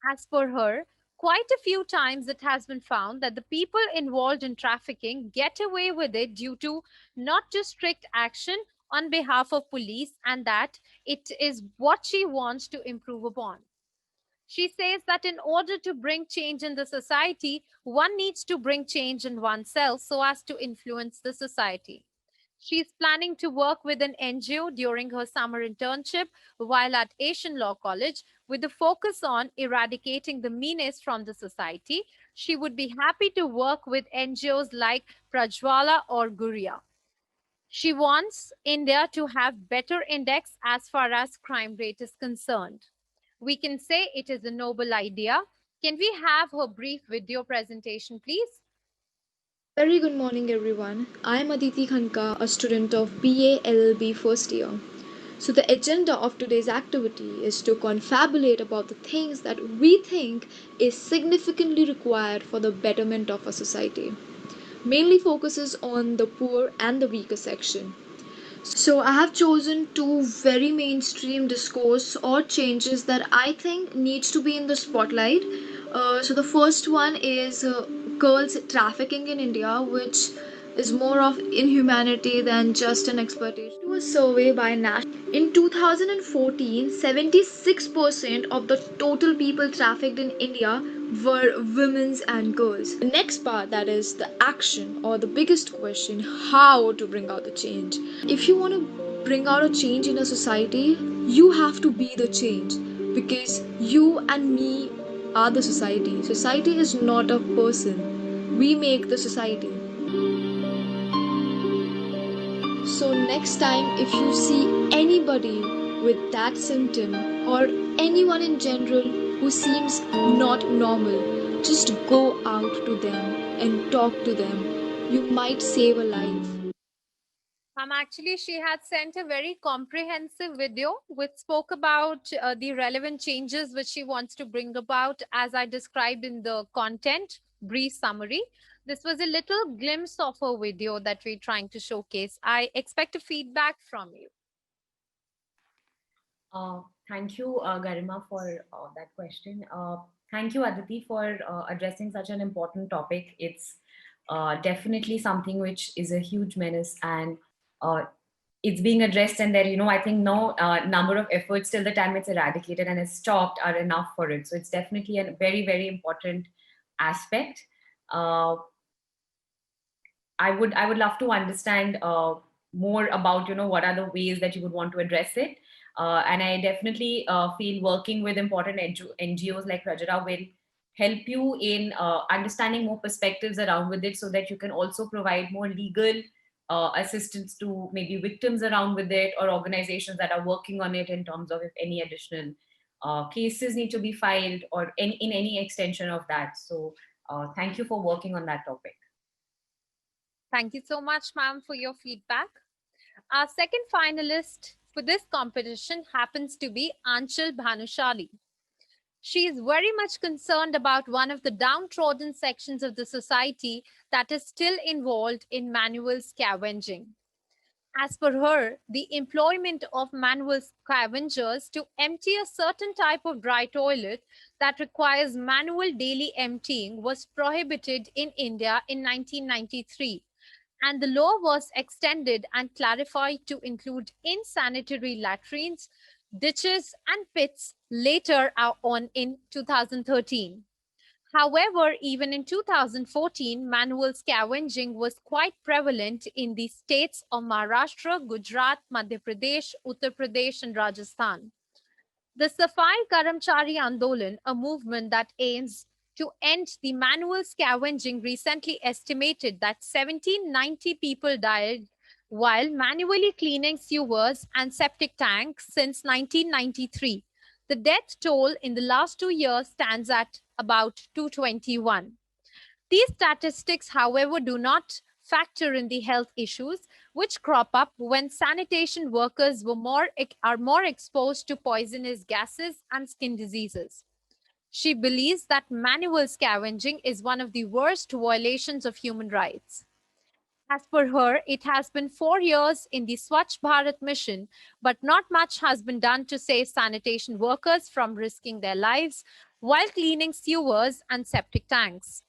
As per her, quite a few times it has been found that the people involved in trafficking get away with it due to not just strict action on behalf of police, and that it is what she wants to improve upon. She says that in order to bring change in the society, one needs to bring change in oneself so as to influence the society. She is planning to work with an NGO during her summer internship while at Asian Law College with a focus on eradicating the meanness from the society. She would be happy to work with NGOs like Prajwala or Guria. She wants India to have better index as far as crime rate is concerned. We can say it is a noble idea. Can we have her brief video presentation, please? Very good morning, everyone. I am Aditi Khanka, a student of BA LLB first year. So, the agenda of today's activity is to confabulate about the things that we think is significantly required for the betterment of our society. Mainly focuses on the poor and the weaker section. So, I have chosen 2 very mainstream discourse or changes that I think needs to be in the spotlight. So, the first one is girls trafficking in India, which is more of inhumanity than just an exploitation. To a survey by Nash in 2014, 76% of the total people trafficked in India were women and girls. The next part, that is the action or the biggest question, how to bring out the change. If you want to bring out a change in a society, you have to be the change, because you and me are the society. Society is not a person. We make the society. So, next time, if you see anybody with that symptom or anyone in general who seems not normal, just go out to them and talk to them. You might save a life. Actually, she had sent a very comprehensive video which spoke about the relevant changes which she wants to bring about, as I described in the content brief summary. This was a little glimpse of her video that we're trying to showcase. I expect a feedback from you. Thank you, Garima, for that question. Thank you, Aditi, for addressing such an important topic. It's definitely something which is a huge menace, and it's being addressed. And there, I think no number of efforts till the time it's eradicated and it's stopped are enough for it. So it's definitely a very, very important aspect. I would love to understand more about what are the ways that you would want to address it. And I definitely feel working with important NGOs like Prajara will help you in understanding more perspectives around with it, so that you can also provide more legal assistance to maybe victims around with it, or organizations that are working on it in terms of if any additional cases need to be filed, or in any extension of that. So thank you for working on that topic. Thank you so much, ma'am, for your feedback. Our second finalist for this competition happens to be Anchal Bhanushali. She is very much concerned about one of the downtrodden sections of the society that is still involved in manual scavenging. As per her, the employment of manual scavengers to empty a certain type of dry toilet that requires manual daily emptying was prohibited in India in 1993. And the law was extended and clarified to include insanitary latrines, ditches, and pits later on in 2013. However, even in 2014, manual scavenging was quite prevalent in the states of Maharashtra, Gujarat, Madhya Pradesh, Uttar Pradesh, and Rajasthan. The Safai Karamchari Andolan, a movement that aims to end the manual scavenging, recently estimated that 1790 people died while manually cleaning sewers and septic tanks since 1993. The death toll in the last 2 years stands at about 221. These statistics, however, do not factor in the health issues which crop up when sanitation workers are more exposed to poisonous gases and skin diseases. She believes that manual scavenging is one of the worst violations of human rights. As per her, it has been 4 years in the Swachh Bharat mission, but not much has been done to save sanitation workers from risking their lives while cleaning sewers and septic tanks.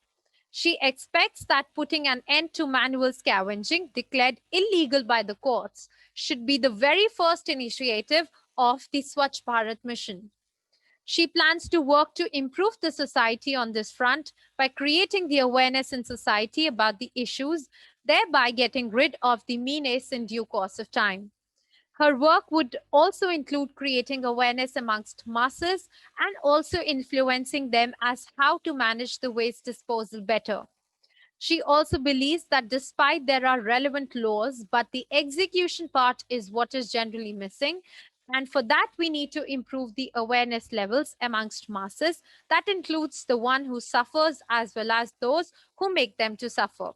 She expects that putting an end to manual scavenging, declared illegal by the courts, should be the very first initiative of the Swachh Bharat mission. She plans to work to improve the society on this front by creating the awareness in society about the issues, thereby getting rid of the menace in due course of time. Her work would also include creating awareness amongst masses and also influencing them as how to manage the waste disposal better. She also believes that despite there are relevant laws, but the execution part is what is generally missing. And for that, we need to improve the awareness levels amongst masses. That includes the one who suffers as well as those who make them to suffer.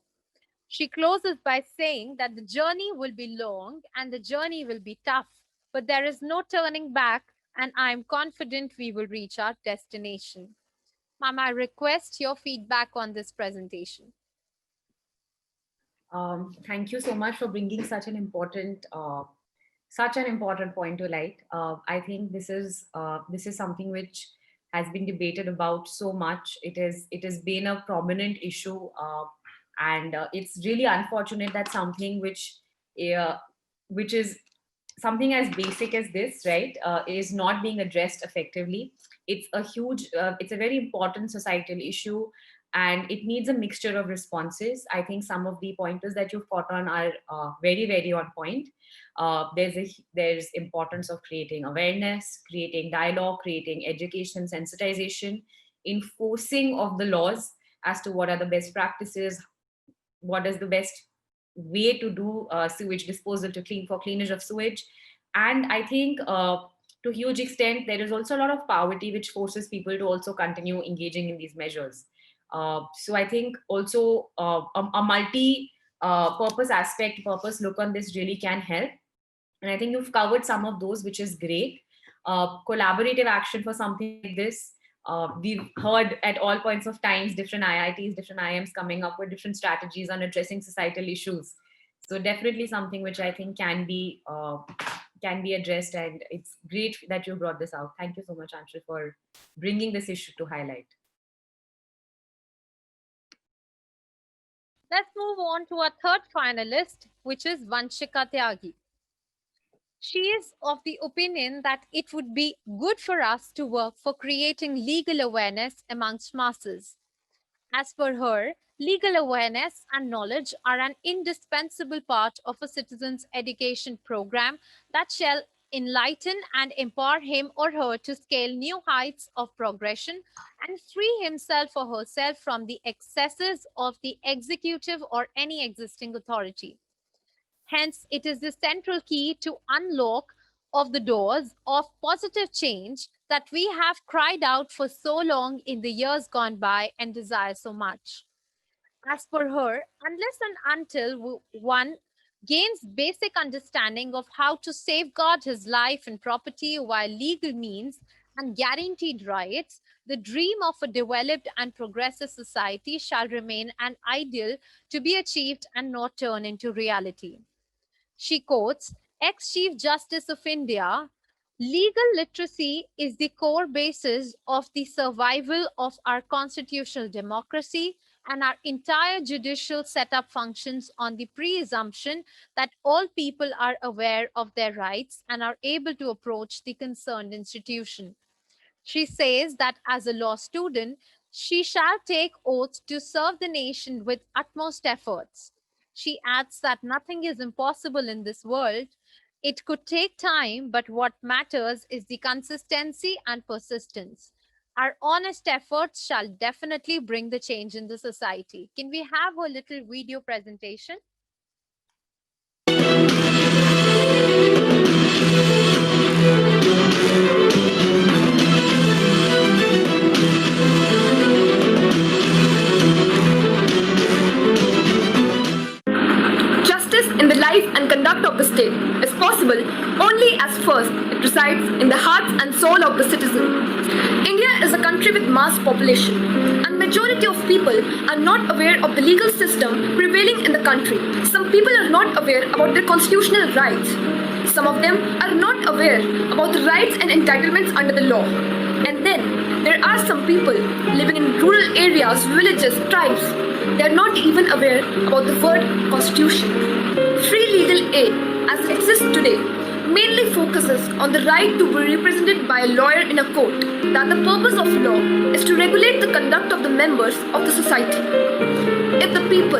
She closes by saying that the journey will be long and the journey will be tough, but there is no turning back, and I am confident we will reach our destination. Ma'am, I request your feedback on this presentation. Thank you so much for bringing such an important point to light. I think this is something which has been debated about so much. It has been a prominent issue And it's really unfortunate that something which is something as basic as this, right, is not being addressed effectively. It's a huge, it's a very important societal issue, and it needs a mixture of responses. I think some of the pointers that you've caught on are very, very on point. There's importance of creating awareness, creating dialogue, creating education, sensitization, enforcing of the laws as to what are the best practices, what is the best way to do sewage disposal to cleanage of sewage. And I think to a huge extent there is also a lot of poverty which forces people to also continue engaging in these measures. So I think also a multi purpose aspect, purpose look on this really can help. And I think you've covered some of those, which is great. Collaborative action for something like this. We've heard at all points of times different IITs, different IIMs coming up with different strategies on addressing societal issues. So definitely something which I think can be addressed, and it's great that you brought this out. Thank you so much, Anshul, for bringing this issue to highlight. Let's move on to our third finalist, which is Vanshika Tyagi. She is of the opinion that it would be good for us to work for creating legal awareness amongst masses. As per her, legal awareness and knowledge are an indispensable part of a citizen's education program that shall enlighten and empower him or her to scale new heights of progression and free himself or herself from the excesses of the executive or any existing authority. Hence, it is the central key to unlock of the doors of positive change that we have cried out for so long in the years gone by and desire so much. As per her, unless and until one gains basic understanding of how to safeguard his life and property via legal means and guaranteed rights, the dream of a developed and progressive society shall remain an ideal to be achieved and not turn into reality. She quotes ex-Chief Justice of India, legal literacy is the core basis of the survival of our constitutional democracy, and our entire judicial setup functions on the presumption that all people are aware of their rights and are able to approach the concerned institution. She says that as a law student, she shall take oath to serve the nation with utmost efforts. She adds that nothing is impossible in this world. It could take time, but what matters is the consistency and persistence. Our honest efforts shall definitely bring the change in the society. Can we have a little video presentation? Justice in the life and conduct of the state is possible only as first it resides in the hearts and soul of the citizen. India is a country with mass population, and majority of people are not aware of the legal system prevailing in the country. Some people are not aware about their constitutional rights. Some of them are not aware about the rights and entitlements under the law. And then there are some people living in rural areas, villages, tribes. They are not even aware about the word constitution. Free legal aid, as it exists today, mainly focuses on the right to be represented by a lawyer in a court, that the purpose of law is to regulate the conduct of the members of the society. If the people,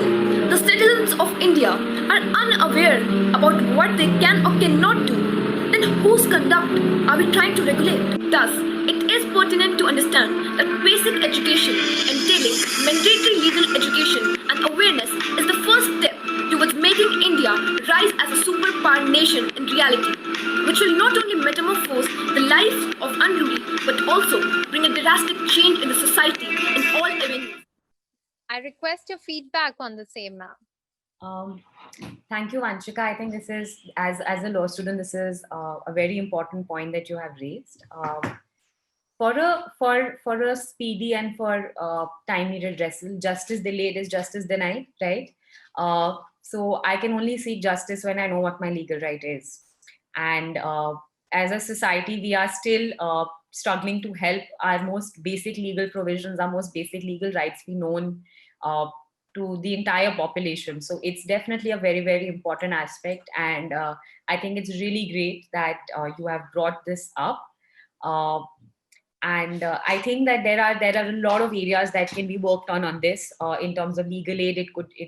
the citizens of India, are unaware about what they can or cannot do, then whose conduct are we trying to regulate? Thus, it is pertinent to understand that basic education entailing mandatory legal education and awareness is the first step towards making India rise as a superpower nation in reality, which will not only metamorphose the lives of unruly but also bring a drastic change in the society in all avenues. I request your feedback on the same, ma'am. Thank you, Vanshika. I think this is, as a law student, this is a very important point that you have raised. For a speedy and for timely redressal, justice delayed is justice denied, right? So I can only seek justice when I know what my legal right is. And as a society, we are still struggling to help our most basic legal provisions, our most basic legal rights be known to the entire population. So it's definitely a very, very important aspect. And I think it's really great that you have brought this up. Uh, and I think that there are a lot of areas that can be worked on this in terms of legal aid.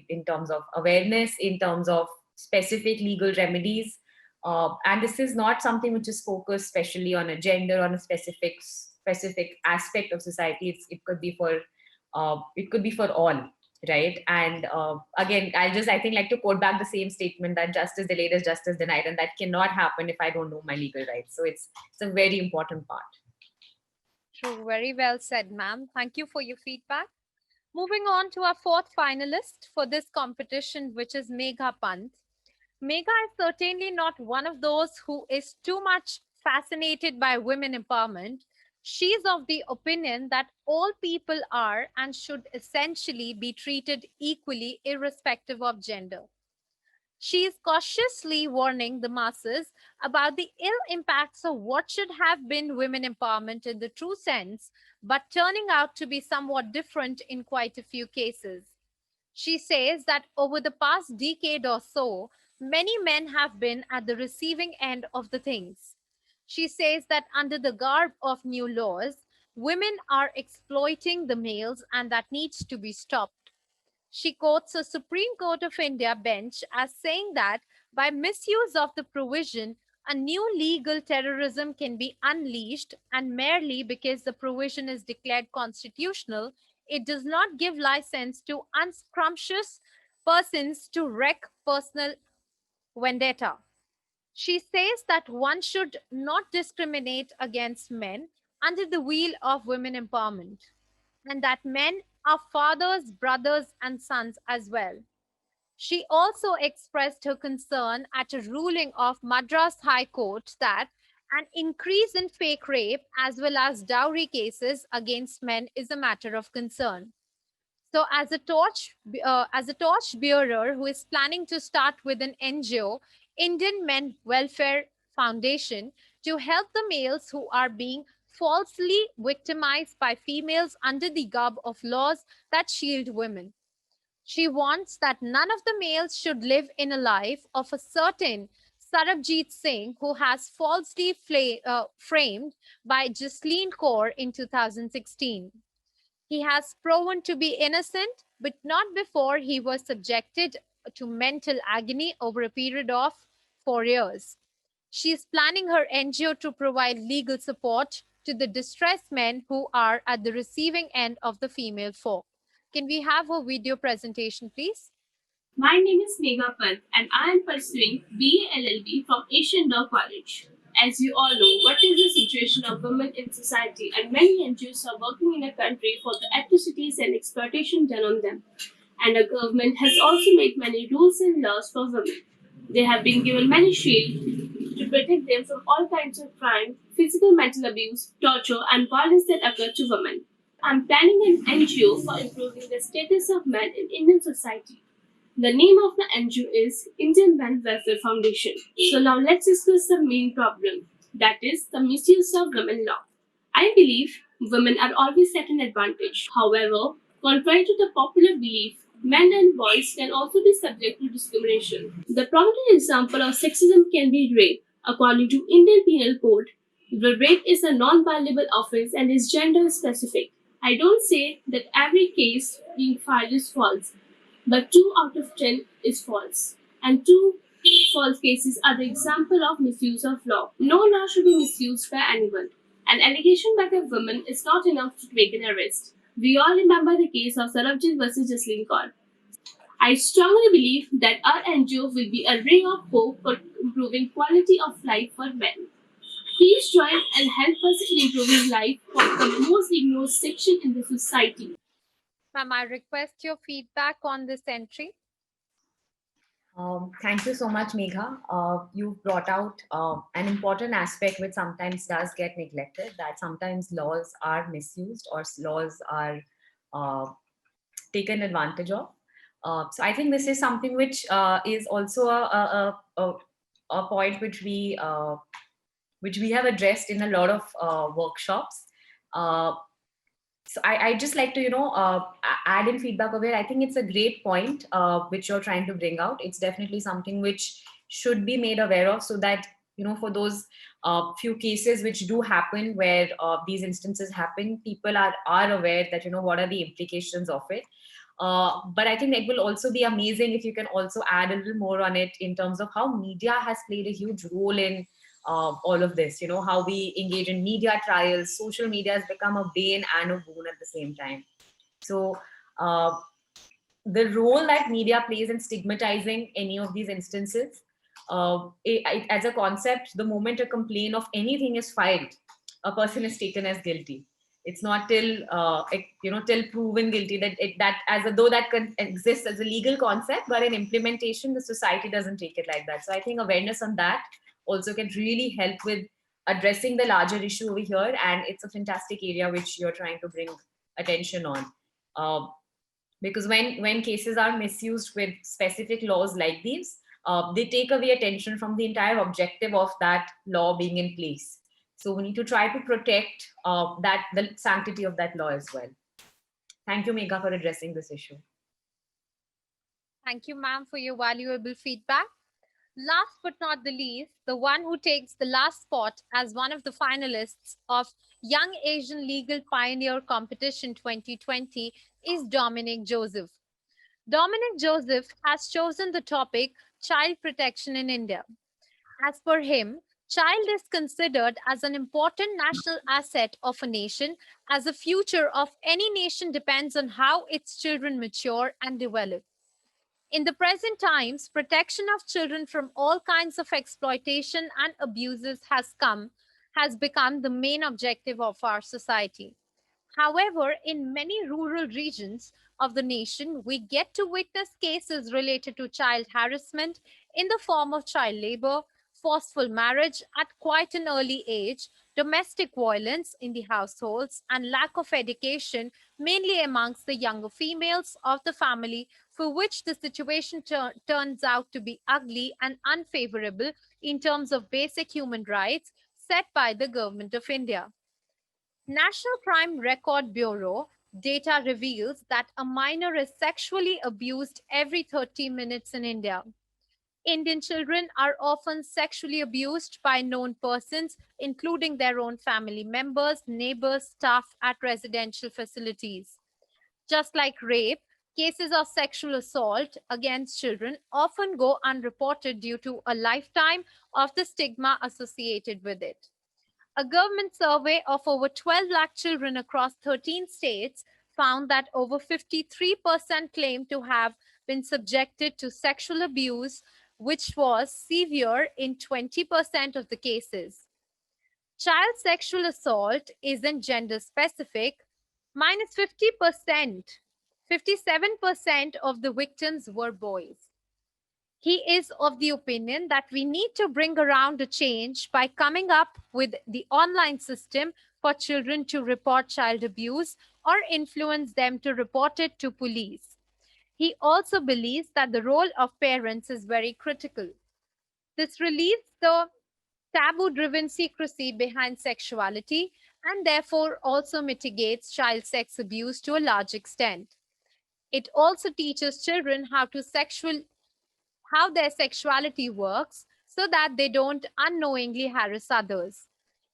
In terms of awareness, in terms of specific legal remedies. And this is not something which is focused especially on a gender, on a specific aspect of society. It could be for all, right? And again, I think like to quote back the same statement that justice delayed is justice denied, and that cannot happen if I don't know my legal rights. So it's a very important part. True, very well said, ma'am. Thank you for your feedback. Moving on to our fourth finalist for this competition, which is Megha Pant. Megha is certainly not one of those who is too much fascinated by women empowerment. She is of the opinion that all people are and should essentially be treated equally, irrespective of gender. She is cautiously warning the masses about the ill impacts of what should have been women empowerment in the true sense, but turning out to be somewhat different in quite a few cases. She says that over the past decade or so, many men have been at the receiving end of the things. She says that under the garb of new laws, women are exploiting the males and that needs to be stopped. She quotes a Supreme Court of India bench as saying that by misuse of the provision, a new legal terrorism can be unleashed, and merely because the provision is declared constitutional, it does not give license to unscrumptious persons to wreak personal vendetta. She says that one should not discriminate against men under the wheel of women empowerment, and that men are fathers, brothers, and sons as well. She also expressed her concern at a ruling of Madras High Court that an increase in fake rape as well as dowry cases against men is a matter of concern. So, as a torch bearer who is planning to start with an NGO, Indian Men Welfare Foundation, to help the males who are being falsely victimized by females under the garb of laws that shield women. She wants that none of the males should live in a life of a certain Sarabjit Singh, who has falsely framed by Jasleen Kaur in 2016. He has proven to be innocent, but not before he was subjected to mental agony over a period of 4 years. She is planning her NGO to provide legal support to the distressed men who are at the receiving end of the female folk. Can we have a video presentation, please? My name is Megha Pant and I am pursuing BA LLB from Asian Law College. As you all know, what is the situation of women in society, and many NGOs are working in a country for the atrocities and exploitation done on them. And the government has also made many rules and laws for women. They have been given many shields to protect them from all kinds of crime, physical mental abuse, torture, and violence that occur to women. I'm planning an NGO for improving the status of men in Indian society. The name of the NGO is Indian Men Welfare Foundation. So now let's discuss the main problem, that is the misuse of women law. I believe women are always at an advantage. However, contrary to the popular belief, men and boys can also be subject to discrimination. The prominent example of sexism can be rape. According to Indian Penal Code, the rape is a non-violable offense and is gender specific. I don't say that every case being filed is false, but 2 out of 10 is false. And 2 false cases are the example of misuse of law. No law should be misused by anyone. An allegation by a woman is not enough to make an arrest. We all remember the case of Sarabjit versus Jasleen Kaur. I strongly believe that our NGO will be a ray of hope for improving quality of life for men. Please join and help us in improving life for the most ignored section in the society. Ma'am, I request your feedback on this entry. Thank you so much, Megha. You brought out an important aspect which sometimes does get neglected, that sometimes laws are misused or laws are taken advantage of. So I think this is something which is also a point which we have addressed in a lot of workshops. So I just like to, add in feedback over here. I think it's a great point which you're trying to bring out. It's definitely something which should be made aware of, so that, for those few cases which do happen where these instances happen, people are aware that, what are the implications of it. But I think it will also be amazing if you can also add a little more on it in terms of how media has played a huge role in all of this. How we engage in media trials. Social media has become a bane and a boon at the same time. So the role that media plays in stigmatizing any of these instances, as a concept, the moment a complaint of anything is filed, a person is taken as guilty. It's not till till proven guilty that as though that exists as a legal concept, but in implementation, the society doesn't take it like that. So I think awareness on that also can really help with addressing the larger issue over here, and it's a fantastic area which you're trying to bring attention on. Because when cases are misused with specific laws like these, they take away attention from the entire objective of that law being in place. So we need to try to protect the sanctity of that law as well. Thank you, Megha, for addressing this issue. Thank you, ma'am, for your valuable feedback. Last but not the least, the one who takes the last spot as one of the finalists of Young Asian Legal Pioneer Competition 2020 is Dominic Joseph. Dominic Joseph has chosen the topic child protection in India. As per him, child is considered as an important national asset of a nation, as the future of any nation depends on how its children mature and develop. In the present times, protection of children from all kinds of exploitation and abuses has become the main objective of our society. However, in many rural regions of the nation, we get to witness cases related to child harassment in the form of child labor, forceful marriage at quite an early age, domestic violence in the households, and lack of education, mainly amongst the younger females of the family, for which the situation turns out to be ugly and unfavorable in terms of basic human rights set by the Government of India. National Crime Record Bureau data reveals that a minor is sexually abused every 30 minutes in India. Indian children are often sexually abused by known persons, including their own family members, neighbors, staff at residential facilities. Just like rape, cases of sexual assault against children often go unreported due to a lifetime of the stigma associated with it. A government survey of over 12 lakh children across 13 states found that over 53% claimed to have been subjected to sexual abuse, which was severe in 20% of the cases. Child sexual assault isn't gender specific. Minus 50%, 57% of the victims were boys. He is of the opinion that we need to bring around a change by coming up with the online system for children to report child abuse or influence them to report it to police. He also believes that the role of parents is very critical. This relieves the taboo-driven secrecy behind sexuality and therefore also mitigates child sex abuse to a large extent. It also teaches children how their sexuality works so that they don't unknowingly harass others.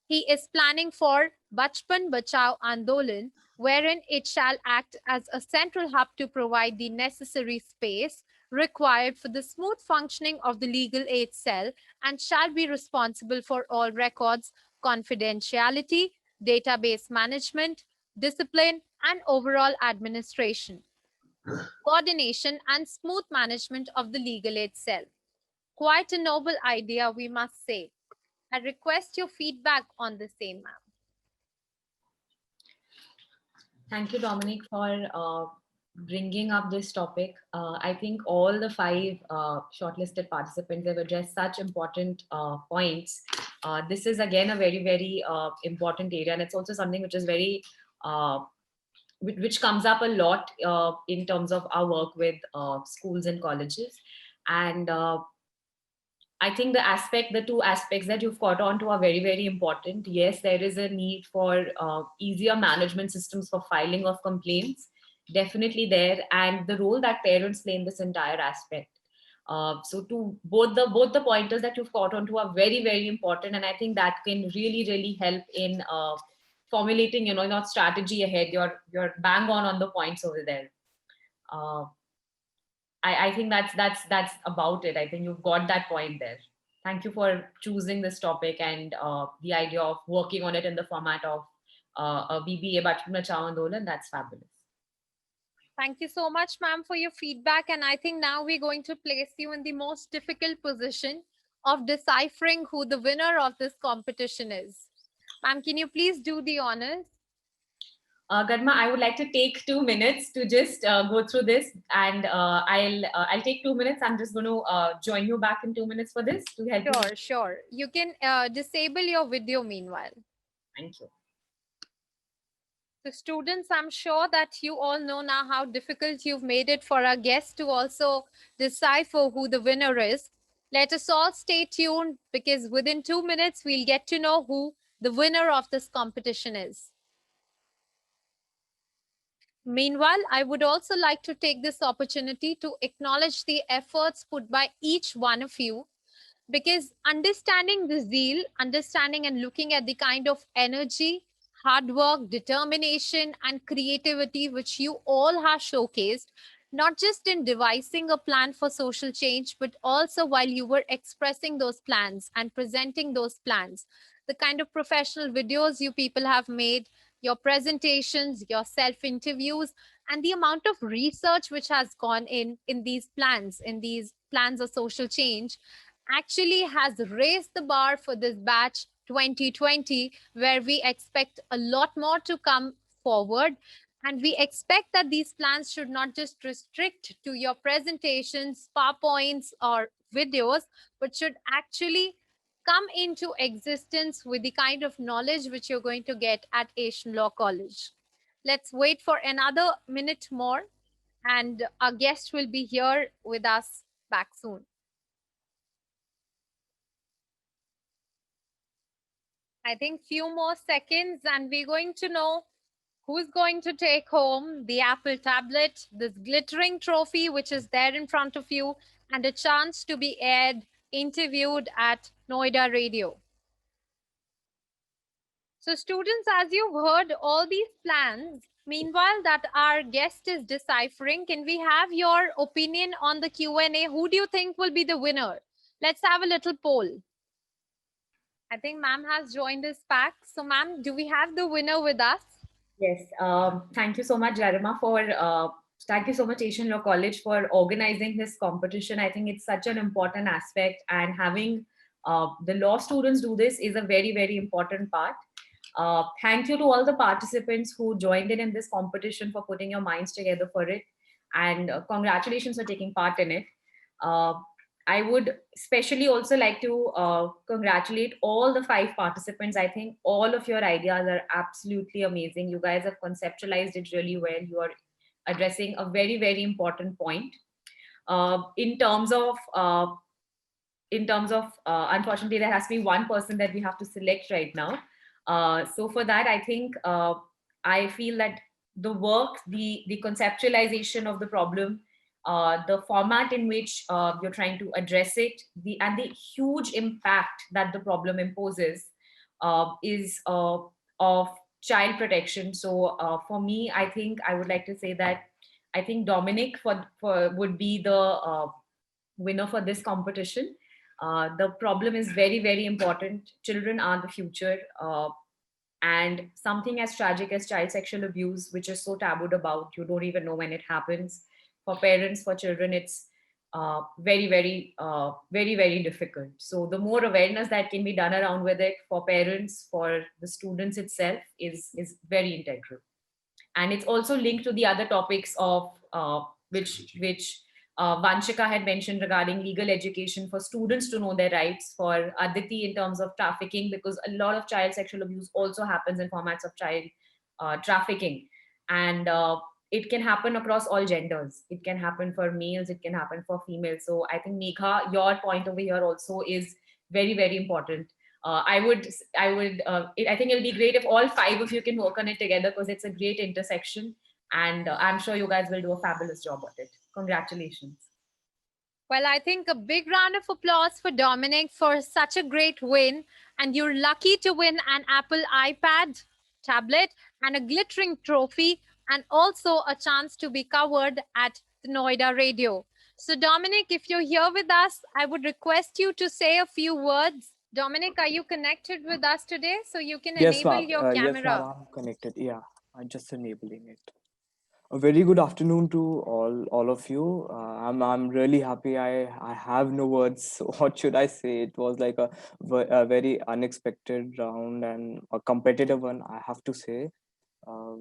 He is planning for Bachpan Bachao Andolan, wherein it shall act as a central hub to provide the necessary space required for the smooth functioning of the legal aid cell and shall be responsible for all records, confidentiality, database management, discipline, and overall administration, coordination, and smooth management of the legal aid cell. Quite a noble idea, we must say. I request your feedback on the same, ma'am. Thank you, Dominic, for bringing up this topic. I think all the 5 shortlisted participants have addressed such important points. This is again a very, very important area, and it's also something which is very which comes up a lot in terms of our work with schools and colleges. And I think the two aspects that you've caught on to are very, very important. Yes, there is a need for easier management systems for filing of complaints, definitely there, and the role that parents play in this entire aspect. So to both the pointers that you've caught on to are very, very important, and I think that can really, really help in formulating, your strategy ahead. You're bang on the points over there. Uh, I think that's about it. I think you've got that point there. Thank you for choosing this topic and the idea of working on it in the format of a BBA Bachpan Bachao Andolan. That's fabulous. Thank you so much, ma'am, for your feedback. And I think now we're going to place you in the most difficult position of deciphering who the winner of this competition is. Ma'am, can you please do the honors? Garma, I would like to take 2 minutes to just go through this, and I'll take 2 minutes. I'm just going to join you back in 2 minutes for this to help you. Sure. You can disable your video meanwhile. Thank you. So students, I'm sure that you all know now how difficult you've made it for our guests to also decipher who the winner is. Let us all stay tuned, because within 2 minutes, we'll get to know who the winner of this competition is. Meanwhile, I would also like to take this opportunity to acknowledge the efforts put by each one of you, because understanding the zeal, understanding and looking at the kind of energy, hard work, determination, and creativity which you all have showcased, not just in devising a plan for social change, but also while you were expressing those plans and presenting those plans. The kind of professional videos you people have made, your presentations, your self-interviews, and the amount of research which has gone in these plans of social change, actually has raised the bar for this batch 2020, where we expect a lot more to come forward. And we expect that these plans should not just restrict to your presentations, PowerPoints, or videos, but should actually come into existence with the kind of knowledge which you're going to get at Asian Law College. Let's wait for another minute more, and our guest will be here with us back soon. I think few more seconds, and we're going to know who's going to take home the Apple tablet, this glittering trophy which is there in front of you, and a chance to be interviewed at Noida Radio. So students, as you've heard all these plans, meanwhile that our guest is deciphering, can we have your opinion on the Q&A? Who do you think will be the winner? Let's have a little poll. I think ma'am has joined us back. So ma'am, do we have the winner with us? Yes. Thank you so much, Garima, thank you so much, Asian Law College, for organizing this competition. I think it's such an important aspect, and having the law students do this is a very, very important part. Thank you to all the participants who joined in this competition for putting your minds together for it. And congratulations for taking part in it. I would especially also like to congratulate all the 5 participants. I think all of your ideas are absolutely amazing. You guys have conceptualized it really well. You are addressing a very, very important point. In terms of, unfortunately, there has to be one person that we have to select right now. So for that, I think I feel that the work, the conceptualization of the problem, the format in which you're trying to address it, and the huge impact that the problem imposes is of child protection. So for me, I think I would like to say that I think Dominic would be the winner for this competition. The problem is very, very important. Children are the future. And something as tragic as child sexual abuse, which is so tabooed about, you don't even know when it happens. For parents, for children, it's very, very, very, very difficult. So the more awareness that can be done around with it for parents, for the students itself, is very integral. And it's also linked to the other topics of which Vanshika had mentioned regarding legal education for students to know their rights, for Aditi in terms of trafficking, because a lot of child sexual abuse also happens in formats of child trafficking. And it can happen across all genders. It can happen for males, it can happen for females. So I think Megha, your point over here also is very, very important. I think it'll be great if all five of you can work on it together, because it's a great intersection, and I'm sure you guys will do a fabulous job at it. Congratulations. Well, I think a big round of applause for Dominic for such a great win. And you're lucky to win an Apple iPad, tablet, and a glittering trophy, and also a chance to be covered at the Noida radio. So, Dominic, if you're here with us, I would request you to say a few words. Dominic, are you connected with us today? So you can Yes, enable ma'am. your Yes, ma'am. camera. I'm connected. Yeah, I'm just enabling it. A very good afternoon to all of you. I'm really happy. I have no words. What should I say? It was like a very unexpected round and a competitive one, I have to say. Uh,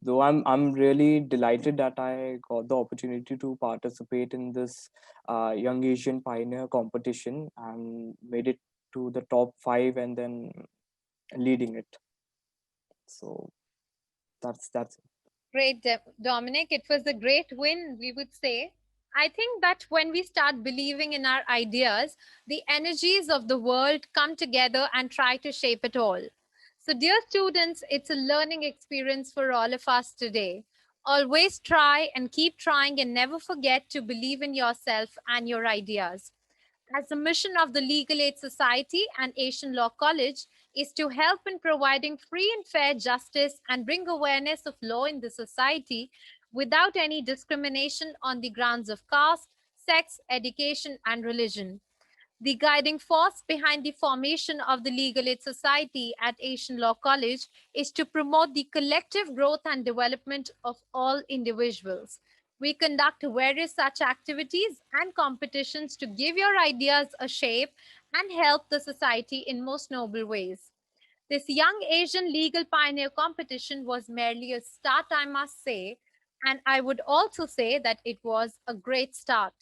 though I'm really delighted that I got the opportunity to participate in this Young Asian Pioneer competition and made it to the top 5 and then leading it. So that's it. Great, Dominic. It was a great win, we would say. I think that when we start believing in our ideas, the energies of the world come together and try to shape it all. So, dear students, it's a learning experience for all of us today. Always try and keep trying, and never forget to believe in yourself and your ideas. As the mission of the Legal Aid Society and Asian Law College is to help in providing free and fair justice and bring awareness of law in the society without any discrimination on the grounds of caste, sex, education, and religion. The guiding force behind the formation of the Legal Aid Society at Asian Law College is to promote the collective growth and development of all individuals. We conduct various such activities and competitions to give your ideas a shape and help the society in most noble ways. This Young Asian Legal Pioneer competition was merely a start, I must say, and I would also say that it was a great start.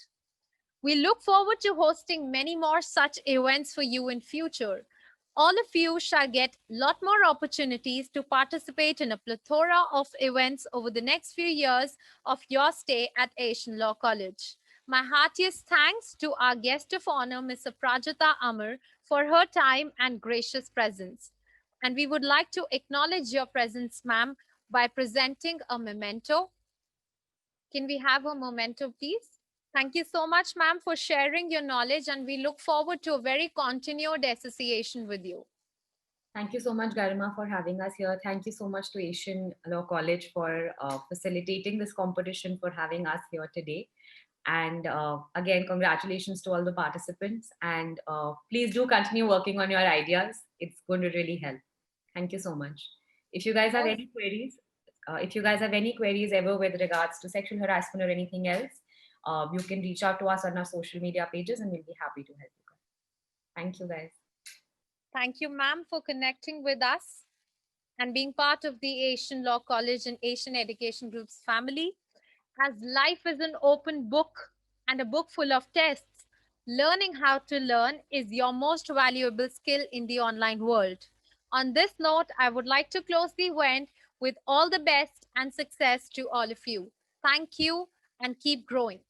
We look forward to hosting many more such events for you in future. All of you shall get a lot more opportunities to participate in a plethora of events over the next few years of your stay at Asian Law College. My heartiest thanks to our guest of honor, Ms. Aprajita Amar, for her time and gracious presence. And we would like to acknowledge your presence, ma'am, by presenting a memento. Can we have a memento, please? Thank you so much, ma'am, for sharing your knowledge, and we look forward to a very continued association with you. Thank you so much, Garima, for having us here. Thank you so much to Asian Law College for facilitating this competition, for having us here today. And again, congratulations to all the participants. And please do continue working on your ideas. It's going to really help. Thank you so much. If you guys have any queries, ever with regards to sexual harassment or anything else, you can reach out to us on our social media pages, and we'll be happy to help you guys. Thank you, guys. Thank you, ma'am, for connecting with us and being part of the Asian Law College and Asian Education Group's family. As life is an open book and a book full of tests, learning how to learn is your most valuable skill in the online world. On this note, I would like to close the event with all the best and success to all of you. Thank you and keep growing.